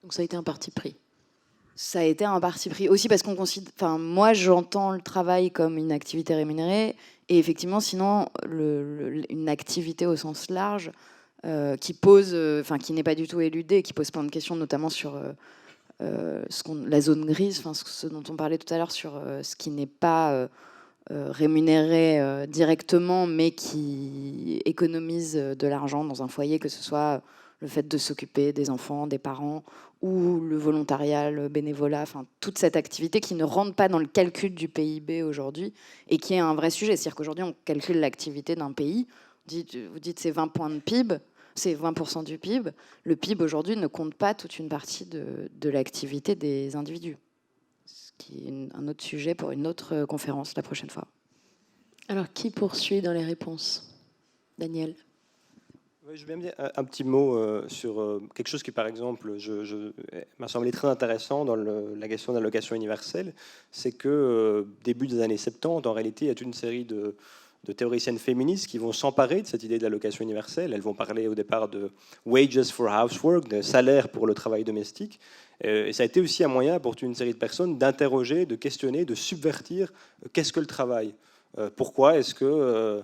S3: Donc ça a été un parti pris.
S1: Ça a été un parti pris aussi parce qu'on considère. Enfin, moi, j'entends le travail comme une activité rémunérée, et effectivement, sinon, une activité au sens large qui pose, qui n'est pas du tout éludée, qui pose plein de questions, notamment sur la zone grise, ce dont on parlait tout à l'heure sur ce qui n'est pas rémunéré directement, mais qui économise de l'argent dans un foyer, que ce soit le fait de s'occuper des enfants, des parents, ou le volontariat, le bénévolat, toute cette activité qui ne rentre pas dans le calcul du PIB aujourd'hui et qui est un vrai sujet. C'est-à-dire qu'aujourd'hui, on calcule l'activité d'un pays, vous dites c'est 20 points de PIB, c'est 20% du PIB. Le PIB aujourd'hui ne compte pas toute une partie de l'activité des individus. Ce qui est un autre sujet pour une autre conférence la prochaine fois.
S3: Alors, qui poursuit dans les réponses? Daniel?
S11: Oui, je vais bien dire un petit mot sur quelque chose qui, par exemple, m'a semblé très intéressant dans la question de l'allocation universelle. C'est que début des années 70, en réalité, il y a toute une série de théoriciennes féministes qui vont s'emparer de cette idée de l'allocation universelle. Elles vont parler au départ de wages for housework, de salaire pour le travail domestique. Et ça a été aussi un moyen pour toute une série de personnes d'interroger, de questionner, de subvertir qu'est-ce que le travail. Pourquoi est-ce que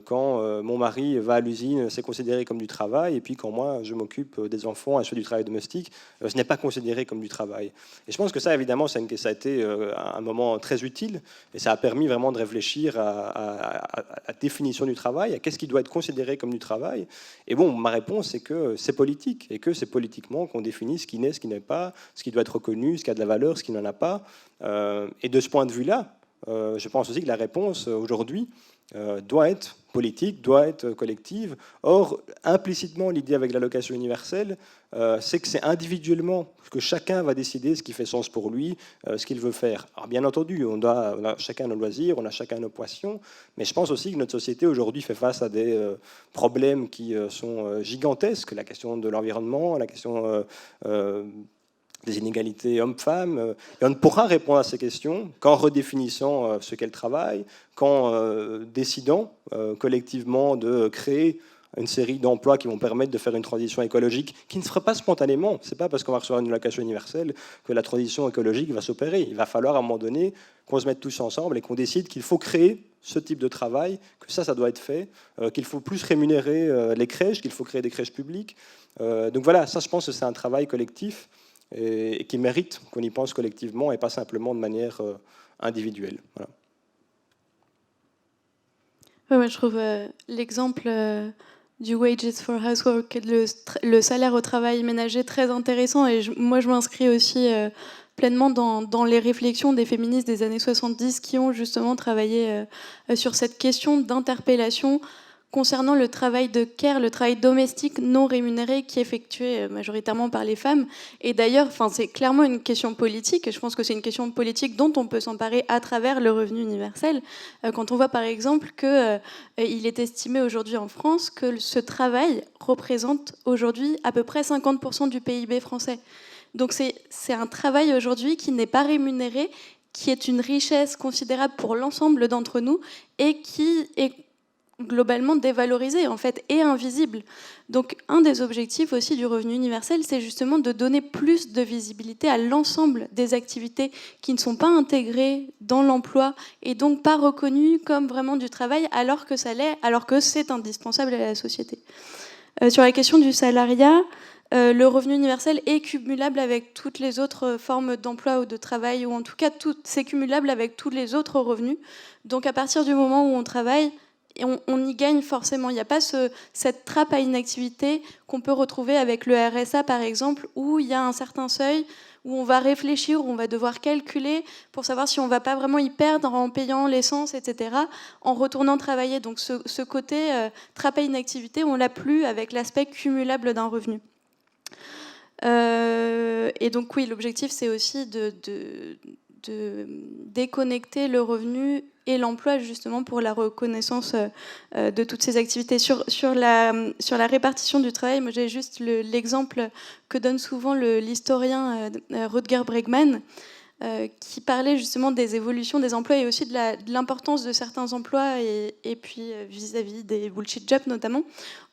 S11: quand mon mari va à l'usine, c'est considéré comme du travail, et puis quand moi je m'occupe des enfants et je fais du travail domestique, ce n'est pas considéré comme du travail. Et je pense que ça, évidemment, ça a été un moment très utile, et ça a permis vraiment de réfléchir à la définition du travail, à qu'est-ce qui doit être considéré comme du travail. Et bon, ma réponse, c'est que c'est politique, et que c'est politiquement qu'on définit ce qui n'est, ce qui n'est pas, ce qui doit être reconnu, ce qui a de la valeur, ce qui n'en a pas. Et de ce point de vue-là, je pense aussi que la réponse aujourd'hui doit être politique, doit être collective. Or, implicitement, l'idée avec l'allocation universelle, c'est que c'est individuellement que chacun va décider ce qui fait sens pour lui, ce qu'il veut faire. Alors, bien entendu, on a chacun nos loisirs, on a chacun nos passions, mais je pense aussi que notre société aujourd'hui fait face à des problèmes qui sont gigantesques, la question de l'environnement, la question des inégalités hommes-femmes, et on ne pourra répondre à ces questions qu'en redéfinissant ce qu'est le travail, qu'en décidant collectivement de créer une série d'emplois qui vont permettre de faire une transition écologique qui ne se fera pas spontanément. Ce n'est pas parce qu'on va recevoir une allocation universelle que la transition écologique va s'opérer. Il va falloir à un moment donné qu'on se mette tous ensemble et qu'on décide qu'il faut créer ce type de travail, que ça doit être fait, qu'il faut plus rémunérer les crèches, qu'il faut créer des crèches publiques. Donc voilà, ça je pense que c'est un travail collectif et qui mérite qu'on y pense collectivement et pas simplement de manière individuelle. Voilà.
S10: Ouais, moi, je trouve l'exemple du wages for housework, le salaire au travail ménager, très intéressant. Et moi, je m'inscris aussi pleinement dans les réflexions des féministes des années 70 qui ont justement travaillé sur cette question d'interpellation concernant le travail de care, le travail domestique non rémunéré qui est effectué majoritairement par les femmes. Et d'ailleurs, c'est clairement une question politique, et je pense que c'est une question politique dont on peut s'emparer à travers le revenu universel. Quand on voit par exemple qu'il est estimé aujourd'hui en France que ce travail représente aujourd'hui à peu près 50% du PIB français. Donc c'est un travail aujourd'hui qui n'est pas rémunéré, qui est une richesse considérable pour l'ensemble d'entre nous et qui est globalement dévalorisé en fait et invisible. Donc un des objectifs aussi du revenu universel, c'est justement de donner plus de visibilité à l'ensemble des activités qui ne sont pas intégrées dans l'emploi et donc pas reconnues comme vraiment du travail alors que ça l'est, alors que c'est indispensable à la société. Sur la question du salariat, le revenu universel est cumulable avec toutes les autres formes d'emploi ou de travail, ou en tout cas c'est cumulable avec tous les autres revenus. Donc à partir du moment où on travaille, on y gagne forcément. Il n'y a pas cette trappe à inactivité qu'on peut retrouver avec le RSA, par exemple, où il y a un certain seuil, où on va réfléchir, où on va devoir calculer pour savoir si on ne va pas vraiment y perdre en payant l'essence, etc., en retournant travailler. Donc ce côté trappe à inactivité, on ne l'a plus avec l'aspect cumulable d'un revenu. Et donc oui, l'objectif, c'est aussi de déconnecter le revenu et l'emploi, justement, pour la reconnaissance de toutes ces activités. Sur la répartition du travail, moi j'ai juste l'exemple que donne souvent l'historien Rutger Bregman, qui parlait justement des évolutions des emplois et aussi de l'importance de certains emplois et puis vis-à-vis des bullshit jobs notamment.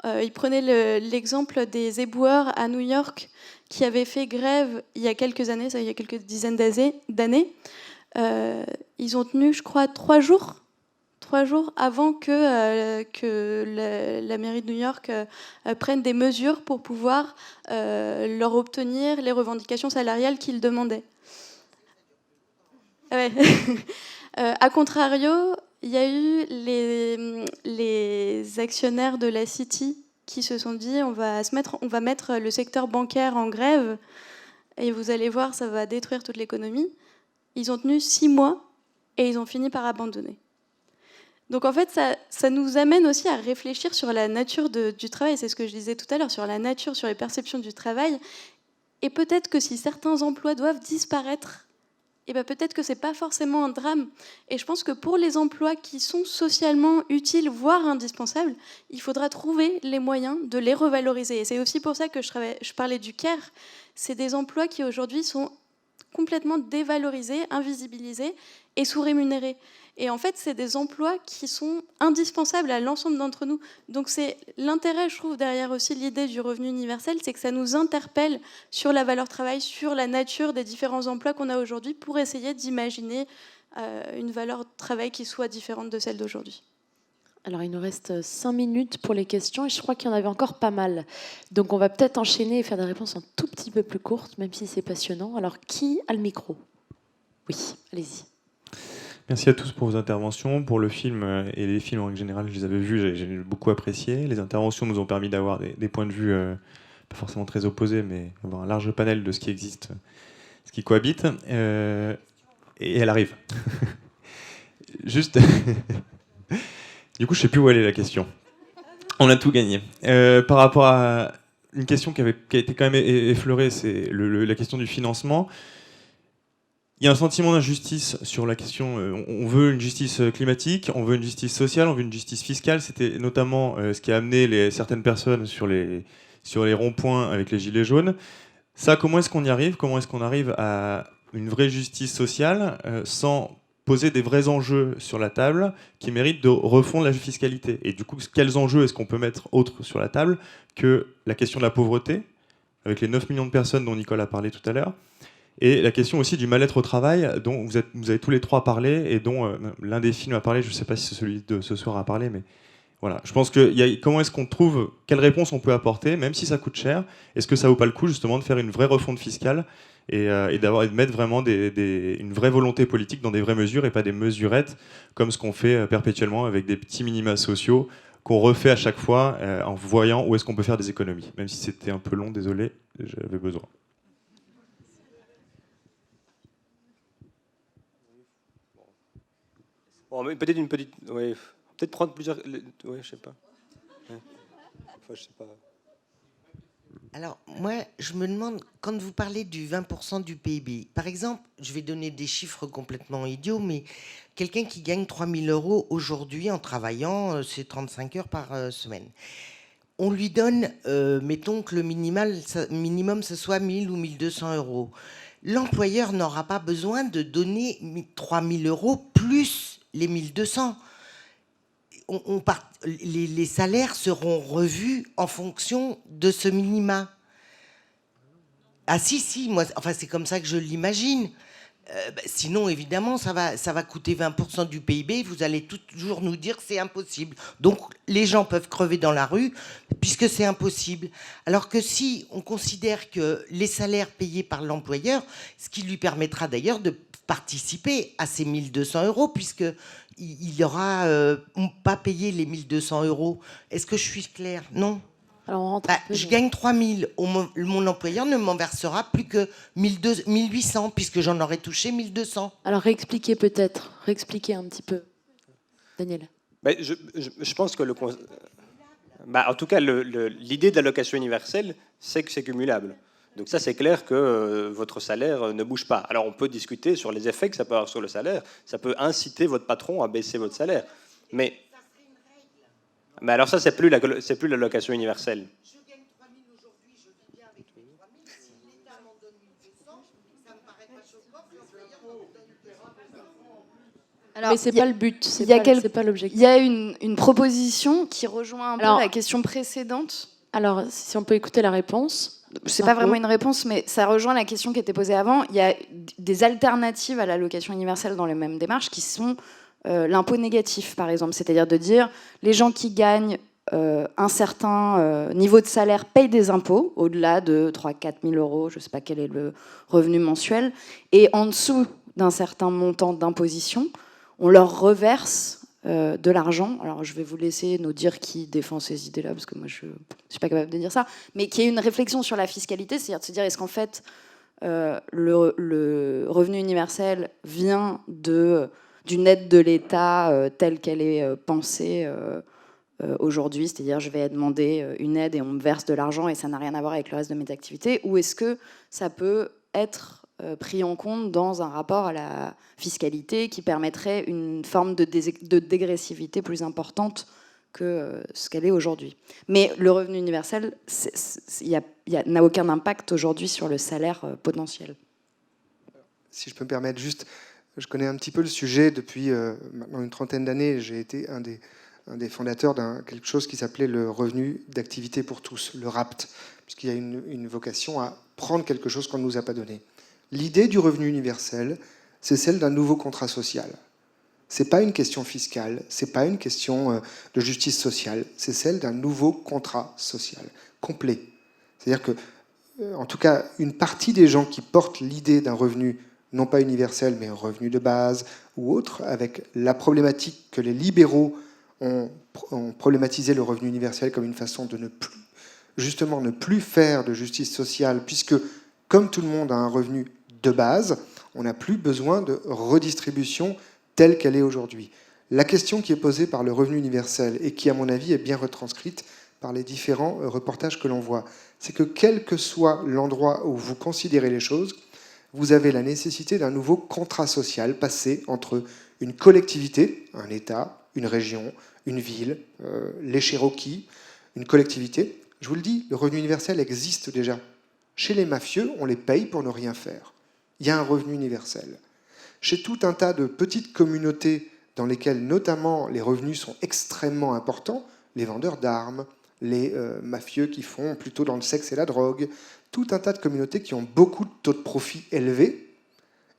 S10: Il prenait l'exemple des éboueurs à New York qui avaient fait grève il y a quelques années, ça il y a quelques dizaines d'années. Ils ont tenu, je crois, 3 jours avant que la mairie de New York prenne des mesures pour pouvoir leur obtenir les revendications salariales qu'ils demandaient. Ouais. A contrario, il y a eu les actionnaires de la City qui se sont dit on va mettre le secteur bancaire en grève et vous allez voir, ça va détruire toute l'économie. Ils ont tenu 6 mois et ils ont fini par abandonner. Donc en fait, ça nous amène aussi à réfléchir sur la nature du travail. C'est ce que je disais tout à l'heure, sur la nature, sur les perceptions du travail. Et peut-être que si certains emplois doivent disparaître, et ben peut-être que c'est pas forcément un drame. Et je pense que pour les emplois qui sont socialement utiles, voire indispensables, il faudra trouver les moyens de les revaloriser. Et c'est aussi pour ça que je parlais du care. C'est des emplois qui aujourd'hui sont complètement dévalorisés, invisibilisés et sous-rémunérés. Et en fait, c'est des emplois qui sont indispensables à l'ensemble d'entre nous. Donc c'est l'intérêt, je trouve, derrière aussi l'idée du revenu universel, c'est que ça nous interpelle sur la valeur travail, sur la nature des différents emplois qu'on a aujourd'hui pour essayer d'imaginer une valeur travail qui soit différente de celle d'aujourd'hui.
S3: Alors, il nous reste 5 minutes pour les questions et je crois qu'il y en avait encore pas mal. Donc, on va peut-être enchaîner et faire des réponses un tout petit peu plus courtes, même si c'est passionnant. Alors, qui a le micro? Oui, allez-y.
S16: Merci à tous pour vos interventions, pour le film et les films en règle générale. Je les avais vus, j'ai beaucoup apprécié. Les interventions nous ont permis d'avoir des points de vue pas forcément très opposés, mais avoir un large panel de ce qui existe, ce qui cohabite. Et elle arrive. Juste... Du coup, je ne sais plus où aller la question. On a tout gagné. Par rapport à une question qui a été quand même effleurée, c'est la question du financement. Il y a un sentiment d'injustice sur la question. On veut une justice climatique, on veut une justice sociale, on veut une justice fiscale. C'était notamment ce qui a amené certaines personnes sur les ronds-points avec les gilets jaunes. Ça, comment est-ce qu'on y arrive? Comment est-ce qu'on arrive à une vraie justice sociale sans poser des vrais enjeux sur la table qui méritent de refondre la fiscalité? Et du coup, quels enjeux est-ce qu'on peut mettre autres sur la table que la question de la pauvreté, avec les 9 millions de personnes dont Nicole a parlé tout à l'heure, et la question aussi du mal-être au travail, dont vous avez tous les trois parlé, et dont l'un des films a parlé, je ne sais pas si c'est celui de ce soir a parlé, mais voilà. Je pense que comment est-ce qu'on trouve, quelle réponse on peut apporter, même si ça coûte cher? Est-ce que ça vaut pas le coup justement de faire une vraie refonte fiscale et de mettre vraiment une vraie volonté politique dans des vraies mesures et pas des mesurettes comme ce qu'on fait perpétuellement avec des petits minima sociaux qu'on refait à chaque fois en voyant où est-ce qu'on peut faire des économies. Même si c'était un peu long, désolé, j'avais besoin.
S11: Bon, mais peut-être une petite... Ouais, peut-être prendre plusieurs... Ouais, je sais pas. Ouais. Enfin, je sais pas.
S17: Alors, moi, je me demande, quand vous parlez du 20% du PIB, par exemple, je vais donner des chiffres complètement idiots, mais quelqu'un qui gagne 3 000 € aujourd'hui en travaillant, c'est 35 heures par semaine. On lui donne, mettons que le minimum, ce soit 1 000 ou 1 200 €. L'employeur n'aura pas besoin de donner 3 000 € plus les 1 200. Les salaires seront revus en fonction de ce minima. Ah si, moi, enfin c'est comme ça que je l'imagine. Sinon, évidemment, ça va coûter 20% du PIB. Vous allez toujours nous dire que c'est impossible. Donc, les gens peuvent crever dans la rue puisque c'est impossible. Alors que si on considère que les salaires payés par l'employeur, ce qui lui permettra d'ailleurs de participer à ces 1 200 euros, puisqu'il n'y aura pas payé les 1 200 euros. Est-ce que je suis claire? Non.
S3: Alors,
S17: je gagne 3 000. Mon employeur ne m'en versera plus que 1 800, puisque j'en aurais touché 1 200.
S3: Alors, réexpliquez peut-être. Réexpliquez un petit peu. Daniel.
S11: Je pense que en tout cas, l'idée de l'allocation universelle, c'est que c'est cumulable. Donc ça, c'est clair que votre salaire ne bouge pas. Alors, on peut discuter sur les effets que ça peut avoir sur le salaire. Ça peut inciter votre patron à baisser votre salaire. Mais alors ça, c'est plus l'allocation universelle.
S17: Je gagne 3 000 aujourd'hui, je vis bien avec les 3 000. Si l'État m'en donne 1 200, ça me paraît pas choquant que l'employeur m'en donne 200.
S3: Alors, mais c'est pas le but, c'est pas l'objectif.
S1: Il y a une proposition qui rejoint un peu la question précédente.
S3: Alors, si on peut écouter la réponse.
S1: C'est pas vraiment une réponse, mais ça rejoint la question qui était posée avant. Il y a des alternatives à l'allocation universelle dans les mêmes démarches qui sont l'impôt négatif, par exemple. C'est-à-dire de dire les gens qui gagnent un certain niveau de salaire payent des impôts, au-delà de 3 000 à 4 000 euros, je ne sais pas quel est le revenu mensuel, et en dessous d'un certain montant d'imposition, on leur reverse de l'argent. Alors je vais vous laisser nous dire qui défend ces idées-là, parce que moi je ne suis pas capable de dire ça, mais qui est une réflexion sur la fiscalité, c'est-à-dire de se dire est-ce qu'en fait le revenu universel vient d'une aide de l'État telle qu'elle est pensée aujourd'hui, c'est-à-dire je vais demander une aide et on me verse de l'argent et ça n'a rien à voir avec le reste de mes activités, ou est-ce que ça peut être pris en compte dans un rapport à la fiscalité qui permettrait une forme de dégressivité plus importante que ce qu'elle est aujourd'hui. Mais le revenu universel n'a aucun impact aujourd'hui sur le salaire potentiel.
S4: Si je peux me permettre juste, je connais un petit peu le sujet depuis maintenant une trentaine d'années. J'ai été un des fondateurs d'un quelque chose qui s'appelait le revenu d'activité pour tous, le RAPT, puisqu'il y a une vocation à prendre quelque chose qu'on ne nous a pas donné. L'idée du revenu universel, c'est celle d'un nouveau contrat social. Ce n'est pas une question fiscale, ce n'est pas une question de justice sociale, c'est celle d'un nouveau contrat social, complet. C'est-à-dire que, en tout cas, une partie des gens qui portent l'idée d'un revenu, non pas universel, mais un revenu de base ou autre, avec la problématique que les libéraux ont problématisé le revenu universel comme une façon de ne plus faire de justice sociale, puisque, comme tout le monde a un revenu de base, on n'a plus besoin de redistribution telle qu'elle est aujourd'hui. La question qui est posée par le revenu universel, et qui, à mon avis, est bien retranscrite par les différents reportages que l'on voit, c'est que quel que soit l'endroit où vous considérez les choses, vous avez la nécessité d'un nouveau contrat social passé entre une collectivité, un État, une région, une ville, les Cherokees, une collectivité. Je vous le dis, le revenu universel existe déjà. Chez les mafieux, on les paye pour ne rien faire. Il y a un revenu universel. Chez tout un tas de petites communautés dans lesquelles, notamment, les revenus sont extrêmement importants, les vendeurs d'armes, les mafieux qui font plutôt dans le sexe et la drogue, tout un tas de communautés qui ont beaucoup de taux de profit élevés,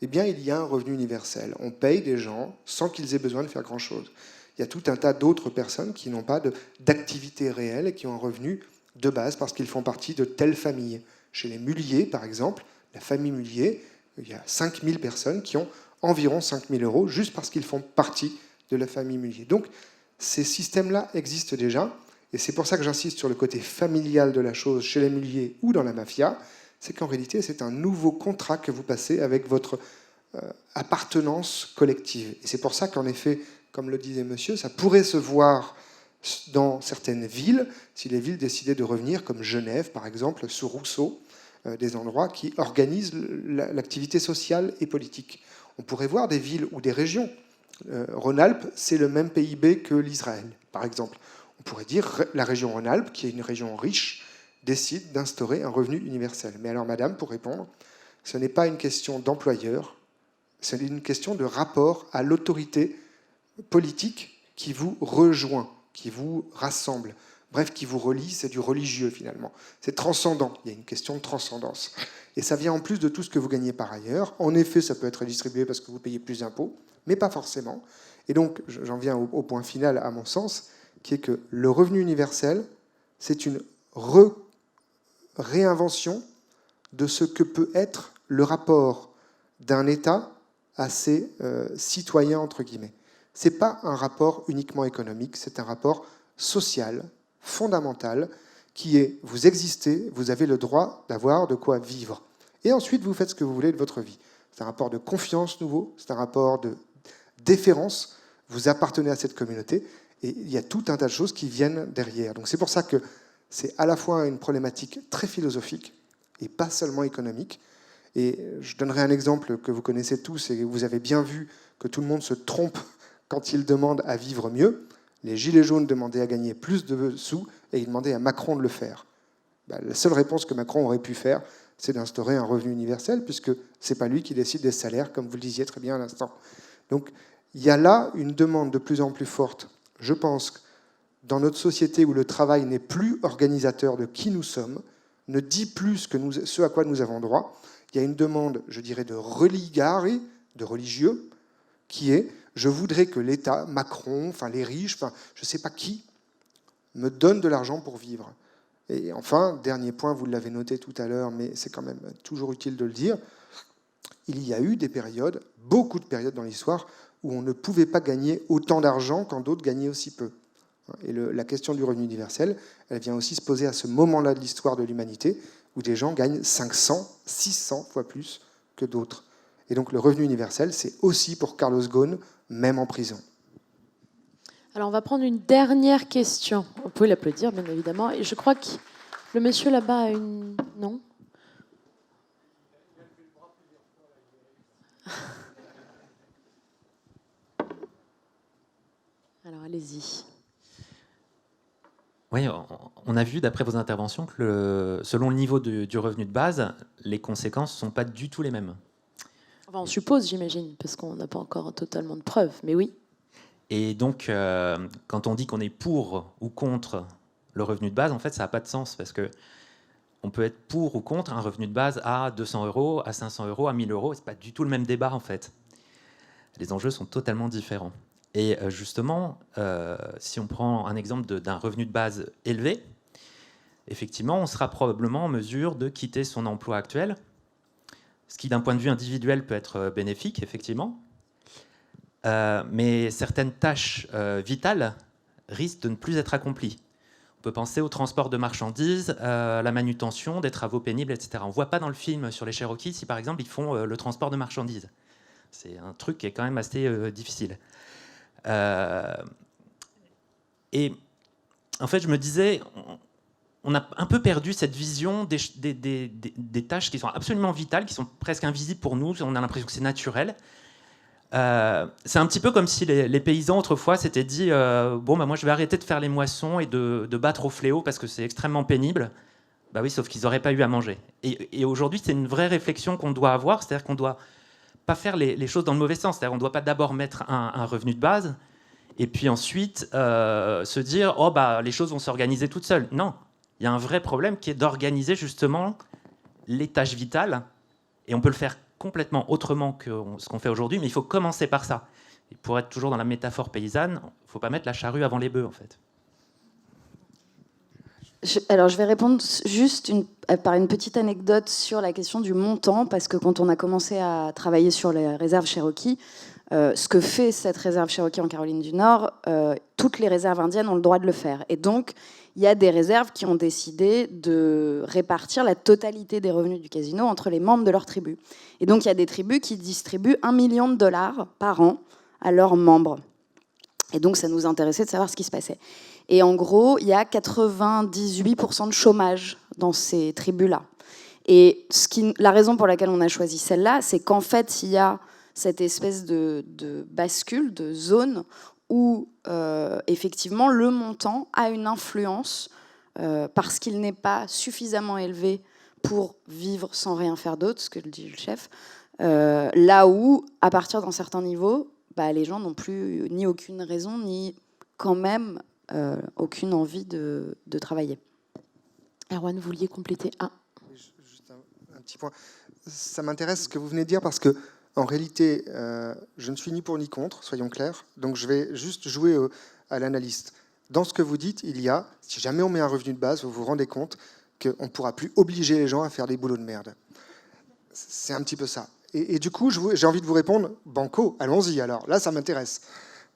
S4: eh bien, il y a un revenu universel. On paye des gens sans qu'ils aient besoin de faire grand-chose. Il y a tout un tas d'autres personnes qui n'ont pas d'activité réelle et qui ont un revenu de base parce qu'ils font partie de telle famille. Chez les Mulliers, par exemple, la famille Mullier, il y a 5 000 personnes qui ont environ 5 000 euros juste parce qu'ils font partie de la famille Mullier. Donc, ces systèmes-là existent déjà, et c'est pour ça que j'insiste sur le côté familial de la chose chez les Mulliers ou dans la mafia, c'est qu'en réalité, c'est un nouveau contrat que vous passez avec votre appartenance collective. Et c'est pour ça qu'en effet, comme le disait monsieur, ça pourrait se voir dans certaines villes, si les villes décidaient de revenir, comme Genève, par exemple, sous Rousseau, des endroits qui organisent l'activité sociale et politique. On pourrait voir des villes ou des régions. Rhône-Alpes, c'est le même PIB que l'Israël, par exemple. On pourrait dire la région Rhône-Alpes, qui est une région riche, décide d'instaurer un revenu universel. Mais alors, madame, pour répondre, ce n'est pas une question d'employeur, c'est une question de rapport à l'autorité politique qui vous rejoint, qui vous rassemble. Bref, qui vous relie, c'est du religieux finalement. C'est transcendant, il y a une question de transcendance. Et ça vient en plus de tout ce que vous gagnez par ailleurs. En effet, ça peut être redistribué parce que vous payez plus d'impôts, mais pas forcément. Et donc, j'en viens au point final, à mon sens, qui est que le revenu universel, c'est une réinvention de ce que peut être le rapport d'un État à ces citoyens, entre guillemets. Ce n'est pas un rapport uniquement économique, c'est un rapport social, fondamental, qui est, vous existez, vous avez le droit d'avoir de quoi vivre. Et ensuite, vous faites ce que vous voulez de votre vie. C'est un rapport de confiance nouveau, c'est un rapport de déférence, vous appartenez à cette communauté, et il y a tout un tas de choses qui viennent derrière. Donc c'est pour ça que c'est à la fois une problématique très philosophique, et pas seulement économique. Et je donnerai un exemple que vous connaissez tous, et vous avez bien vu que tout le monde se trompe quand il demande à vivre mieux. Les Gilets jaunes demandaient à gagner plus de sous, et ils demandaient à Macron de le faire. La seule réponse que Macron aurait pu faire, c'est d'instaurer un revenu universel, puisque ce n'est pas lui qui décide des salaires, comme vous le disiez très bien à l'instant. Donc il y a là une demande de plus en plus forte, je pense, dans notre société où le travail n'est plus organisateur de qui nous sommes, ne dit plus ce à quoi nous avons droit. Il y a une demande, je dirais, de religare, de religieux, qui est « je voudrais que l'État, Macron, enfin les riches, enfin je ne sais pas qui, me donne de l'argent pour vivre ». Et enfin, dernier point, vous l'avez noté tout à l'heure, mais c'est quand même toujours utile de le dire, il y a eu des périodes, beaucoup de périodes dans l'histoire, où on ne pouvait pas gagner autant d'argent quand d'autres gagnaient aussi peu. Et la question du revenu universel, elle vient aussi se poser à ce moment-là de l'histoire de l'humanité, où des gens gagnent 500, 600 fois plus que d'autres. Et donc le revenu universel, c'est aussi pour Carlos Ghosn, même en prison.
S3: Alors on va prendre une dernière question. Vous pouvez l'applaudir, bien évidemment. Et je crois que le monsieur là-bas a une... Non ? Alors allez-y.
S18: Oui, on a vu d'après vos interventions que selon le niveau du revenu de base, les conséquences ne sont pas du tout les mêmes.
S3: Enfin, on suppose, j'imagine, parce qu'on n'a pas encore totalement de preuves, mais oui.
S18: Et donc, quand on dit qu'on est pour ou contre le revenu de base, en fait, ça n'a pas de sens, parce qu'on peut être pour ou contre un revenu de base à 200 €, à 500 €, à 1000 €. Ce n'est pas du tout le même débat, en fait. Les enjeux sont totalement différents. Et justement, si on prend un exemple d'un revenu de base élevé, effectivement, on sera probablement en mesure de quitter son emploi actuel, ce qui, d'un point de vue individuel, peut être bénéfique, effectivement. Mais certaines tâches vitales risquent de ne plus être accomplies. On peut penser au transport de marchandises, à la manutention, des travaux pénibles, etc. On ne voit pas dans le film sur les Cherokees si, par exemple, ils font le transport de marchandises. C'est un truc qui est quand même assez difficile. Et en fait, je me disais, on a un peu perdu cette vision des tâches qui sont absolument vitales, qui sont presque invisibles pour nous. On a l'impression que c'est naturel. C'est un petit peu comme si les paysans autrefois s'étaient dit bon, bah, moi je vais arrêter de faire les moissons et de battre au fléau parce que c'est extrêmement pénible. Bah oui, sauf qu'ils n'auraient pas eu à manger. Et aujourd'hui, c'est une vraie réflexion qu'on doit avoir, c'est-à-dire qu'on doit pas faire les choses dans le mauvais sens. C'est-à-dire qu'on ne doit pas d'abord mettre un revenu de base et puis ensuite se dire oh bah les choses vont s'organiser toutes seules. Non, il y a un vrai problème qui est d'organiser justement les tâches vitales, et on peut le faire complètement autrement que ce qu'on fait aujourd'hui, mais il faut commencer par ça. Et pour être toujours dans la métaphore paysanne, il ne faut pas mettre la charrue avant les bœufs, en fait.
S1: Alors, je vais répondre juste par une petite anecdote sur la question du montant, parce que quand on a commencé à travailler sur les réserves Cherokee, ce que fait cette réserve Cherokee en Caroline du Nord, toutes les réserves indiennes ont le droit de le faire. Et donc, il y a des réserves qui ont décidé de répartir la totalité des revenus du casino entre les membres de leur tribu. Et donc, il y a des tribus qui distribuent $1 million par an à leurs membres. Et donc, ça nous intéressait de savoir ce qui se passait. Et en gros, il y a 98% de chômage dans ces tribus-là. Et la raison pour laquelle on a choisi celle-là, c'est qu'en fait, il y a cette espèce de bascule, de zone où, effectivement, le montant a une influence parce qu'il n'est pas suffisamment élevé pour vivre sans rien faire d'autre, ce que dit le chef, là où, à partir d'un certain niveau, les gens n'ont plus ni aucune raison, ni quand même aucune envie de travailler.
S3: Erwan, vous vouliez compléter
S4: Juste un petit point. Ça m'intéresse ce que vous venez de dire parce que, en réalité, je ne suis ni pour ni contre, soyons clairs. Donc je vais juste jouer à l'analyste. Dans ce que vous dites, il y a, si jamais on met un revenu de base, vous vous rendez compte qu'on ne pourra plus obliger les gens à faire des boulots de merde. C'est un petit peu ça. Et du coup, j'ai envie de vous répondre, banco, allons-y alors. Là, ça m'intéresse.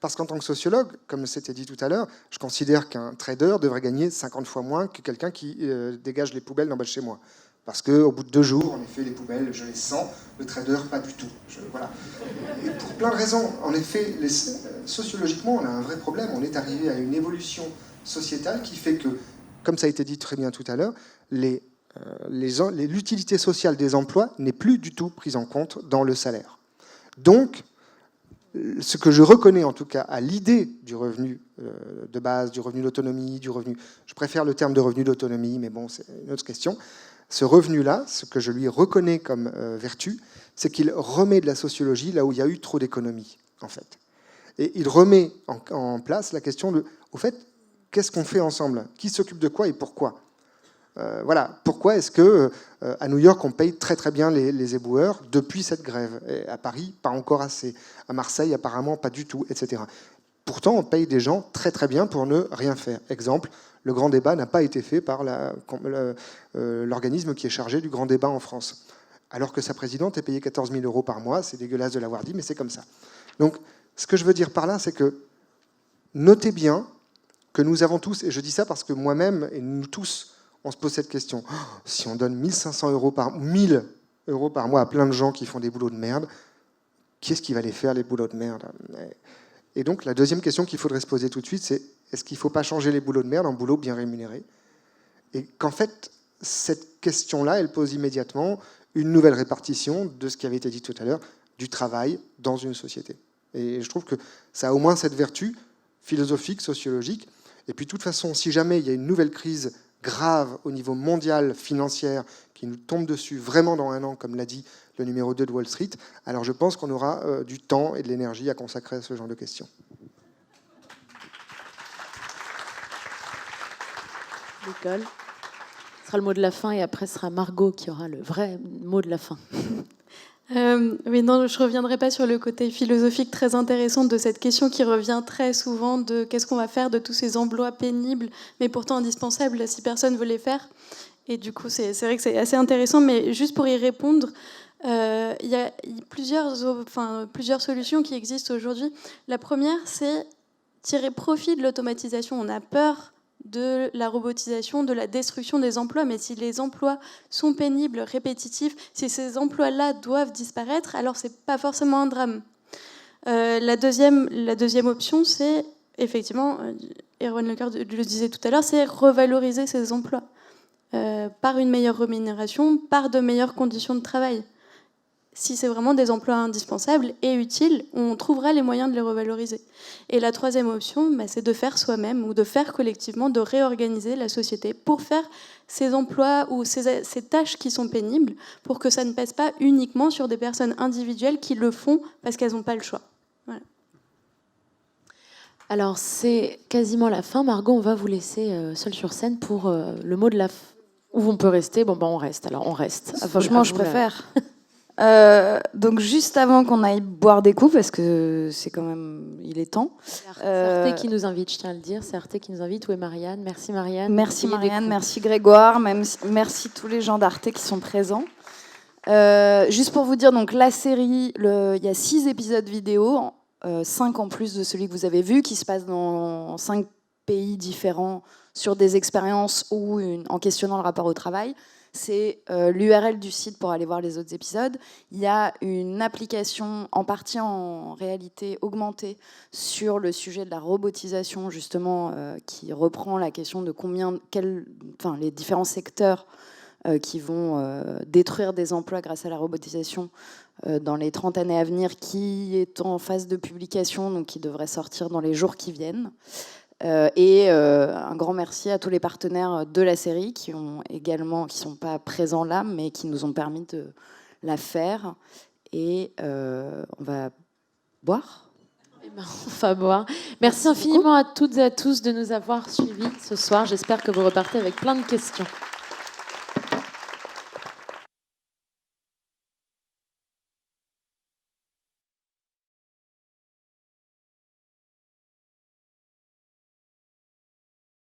S4: Parce qu'en tant que sociologue, comme c'était dit tout à l'heure, je considère qu'un trader devrait gagner 50 fois moins que quelqu'un qui dégage les poubelles d'en bas de chez moi. Parce qu'au bout de 2 jours, en effet, les poubelles, je les sens, le trader, pas du tout. Voilà. Et pour plein de raisons. En effet, sociologiquement, on a un vrai problème. On est arrivé à une évolution sociétale qui fait que, comme ça a été dit très bien tout à l'heure, l'utilité sociale des emplois n'est plus du tout prise en compte dans le salaire. Donc, ce que je reconnais en tout cas à l'idée du revenu de base, du revenu d'autonomie, je préfère le terme de revenu d'autonomie, mais bon, c'est une autre question. Ce revenu-là, ce que je lui reconnais comme vertu, c'est qu'il remet de la sociologie là où il y a eu trop d'économie, en fait. Et il remet en place la question de, au fait, qu'est-ce qu'on fait ensemble? Qui s'occupe de quoi et pourquoi? Voilà, pourquoi est-ce que à New York on paye très très bien les éboueurs depuis cette grève? Et à Paris, pas encore assez. À Marseille, apparemment, pas du tout, etc. Pourtant, on paye des gens très très bien pour ne rien faire. Exemple, le grand débat n'a pas été fait par l'organisme qui est chargé du grand débat en France. Alors que sa présidente est payée 14 000 € par mois, c'est dégueulasse de l'avoir dit, mais c'est comme ça. Donc, ce que je veux dire par là, c'est que notez bien que nous avons tous, et je dis ça parce que moi-même, et nous tous, on se pose cette question. Oh, si on donne 1 500 € 1 000 € par mois à plein de gens qui font des boulots de merde, qui est-ce qui va les faire, les boulots de merde? Et donc, la deuxième question qu'il faudrait se poser tout de suite, c'est est-ce qu'il ne faut pas changer les boulots de merde en boulots bien rémunérés? Et qu'en fait, cette question-là, elle pose immédiatement une nouvelle répartition de ce qui avait été dit tout à l'heure, du travail dans une société. Et je trouve que ça a au moins cette vertu philosophique, sociologique. Et puis, de toute façon, si jamais il y a une nouvelle crise grave au niveau mondial, financière, qui nous tombe dessus vraiment dans 1 an, comme l'a dit le numéro 2 de Wall Street, alors je pense qu'on aura du temps et de l'énergie à consacrer à ce genre de questions.
S3: Nicole, ce sera le mot de la fin et après ce sera Margot qui aura le vrai mot de la fin.
S10: Oui, non, je ne reviendrai pas sur le côté philosophique très intéressant de cette question qui revient très souvent de qu'est-ce qu'on va faire de tous ces emplois pénibles, mais pourtant indispensables si personne veut les faire. Et du coup, c'est vrai que c'est assez intéressant, mais juste pour y répondre, il y a plusieurs solutions qui existent aujourd'hui. La première, c'est tirer profit de l'automatisation. On a peur de la robotisation, de la destruction des emplois, mais si les emplois sont pénibles, répétitifs, si ces emplois-là doivent disparaître, alors c'est pas forcément un drame. La deuxième option, c'est effectivement, Erwan Lecoeur le disait tout à l'heure, c'est revaloriser ces emplois par une meilleure rémunération, par de meilleures conditions de travail. Si c'est vraiment des emplois indispensables et utiles, on trouvera les moyens de les revaloriser. Et la troisième option, c'est de faire soi-même ou de faire collectivement, de réorganiser la société pour faire ces emplois ou ces tâches qui sont pénibles, pour que ça ne pèse pas uniquement sur des personnes individuelles qui le font parce qu'elles n'ont pas le choix. Voilà.
S3: Alors, c'est quasiment la fin. Margot, on va vous laisser seule sur scène pour le mot de la fin. Où on peut rester? Bon, on reste. Alors, on reste.
S1: Franchement, je préfère. Donc juste avant qu'on aille boire des coups, parce que c'est quand même, il est temps.
S3: C'est Arte qui nous invite, je tiens à le dire. C'est Arte qui nous invite. Où est Marianne? Merci Marianne.
S1: Merci Marianne, merci Grégoire, merci tous les gens d'Arte qui sont présents. Juste pour vous dire, donc la série, il y a 6 épisodes vidéo, 5 en plus de celui que vous avez vu, qui se passe dans 5 pays différents sur des expériences ou en questionnant le rapport au travail. C'est l'URL du site pour aller voir les autres épisodes. Il y a une application en partie en réalité augmentée sur le sujet de la robotisation, justement, qui reprend la question de les différents secteurs qui vont détruire des emplois grâce à la robotisation dans les 30 années à venir, qui est en phase de publication, donc qui devrait sortir dans les jours qui viennent. Et un grand merci à tous les partenaires de la série qui sont pas présents là, mais qui nous ont permis de la faire. Et on va boire.
S3: On va boire. Merci infiniment à toutes et à tous de nous avoir suivis ce soir. J'espère que vous repartez avec plein de questions.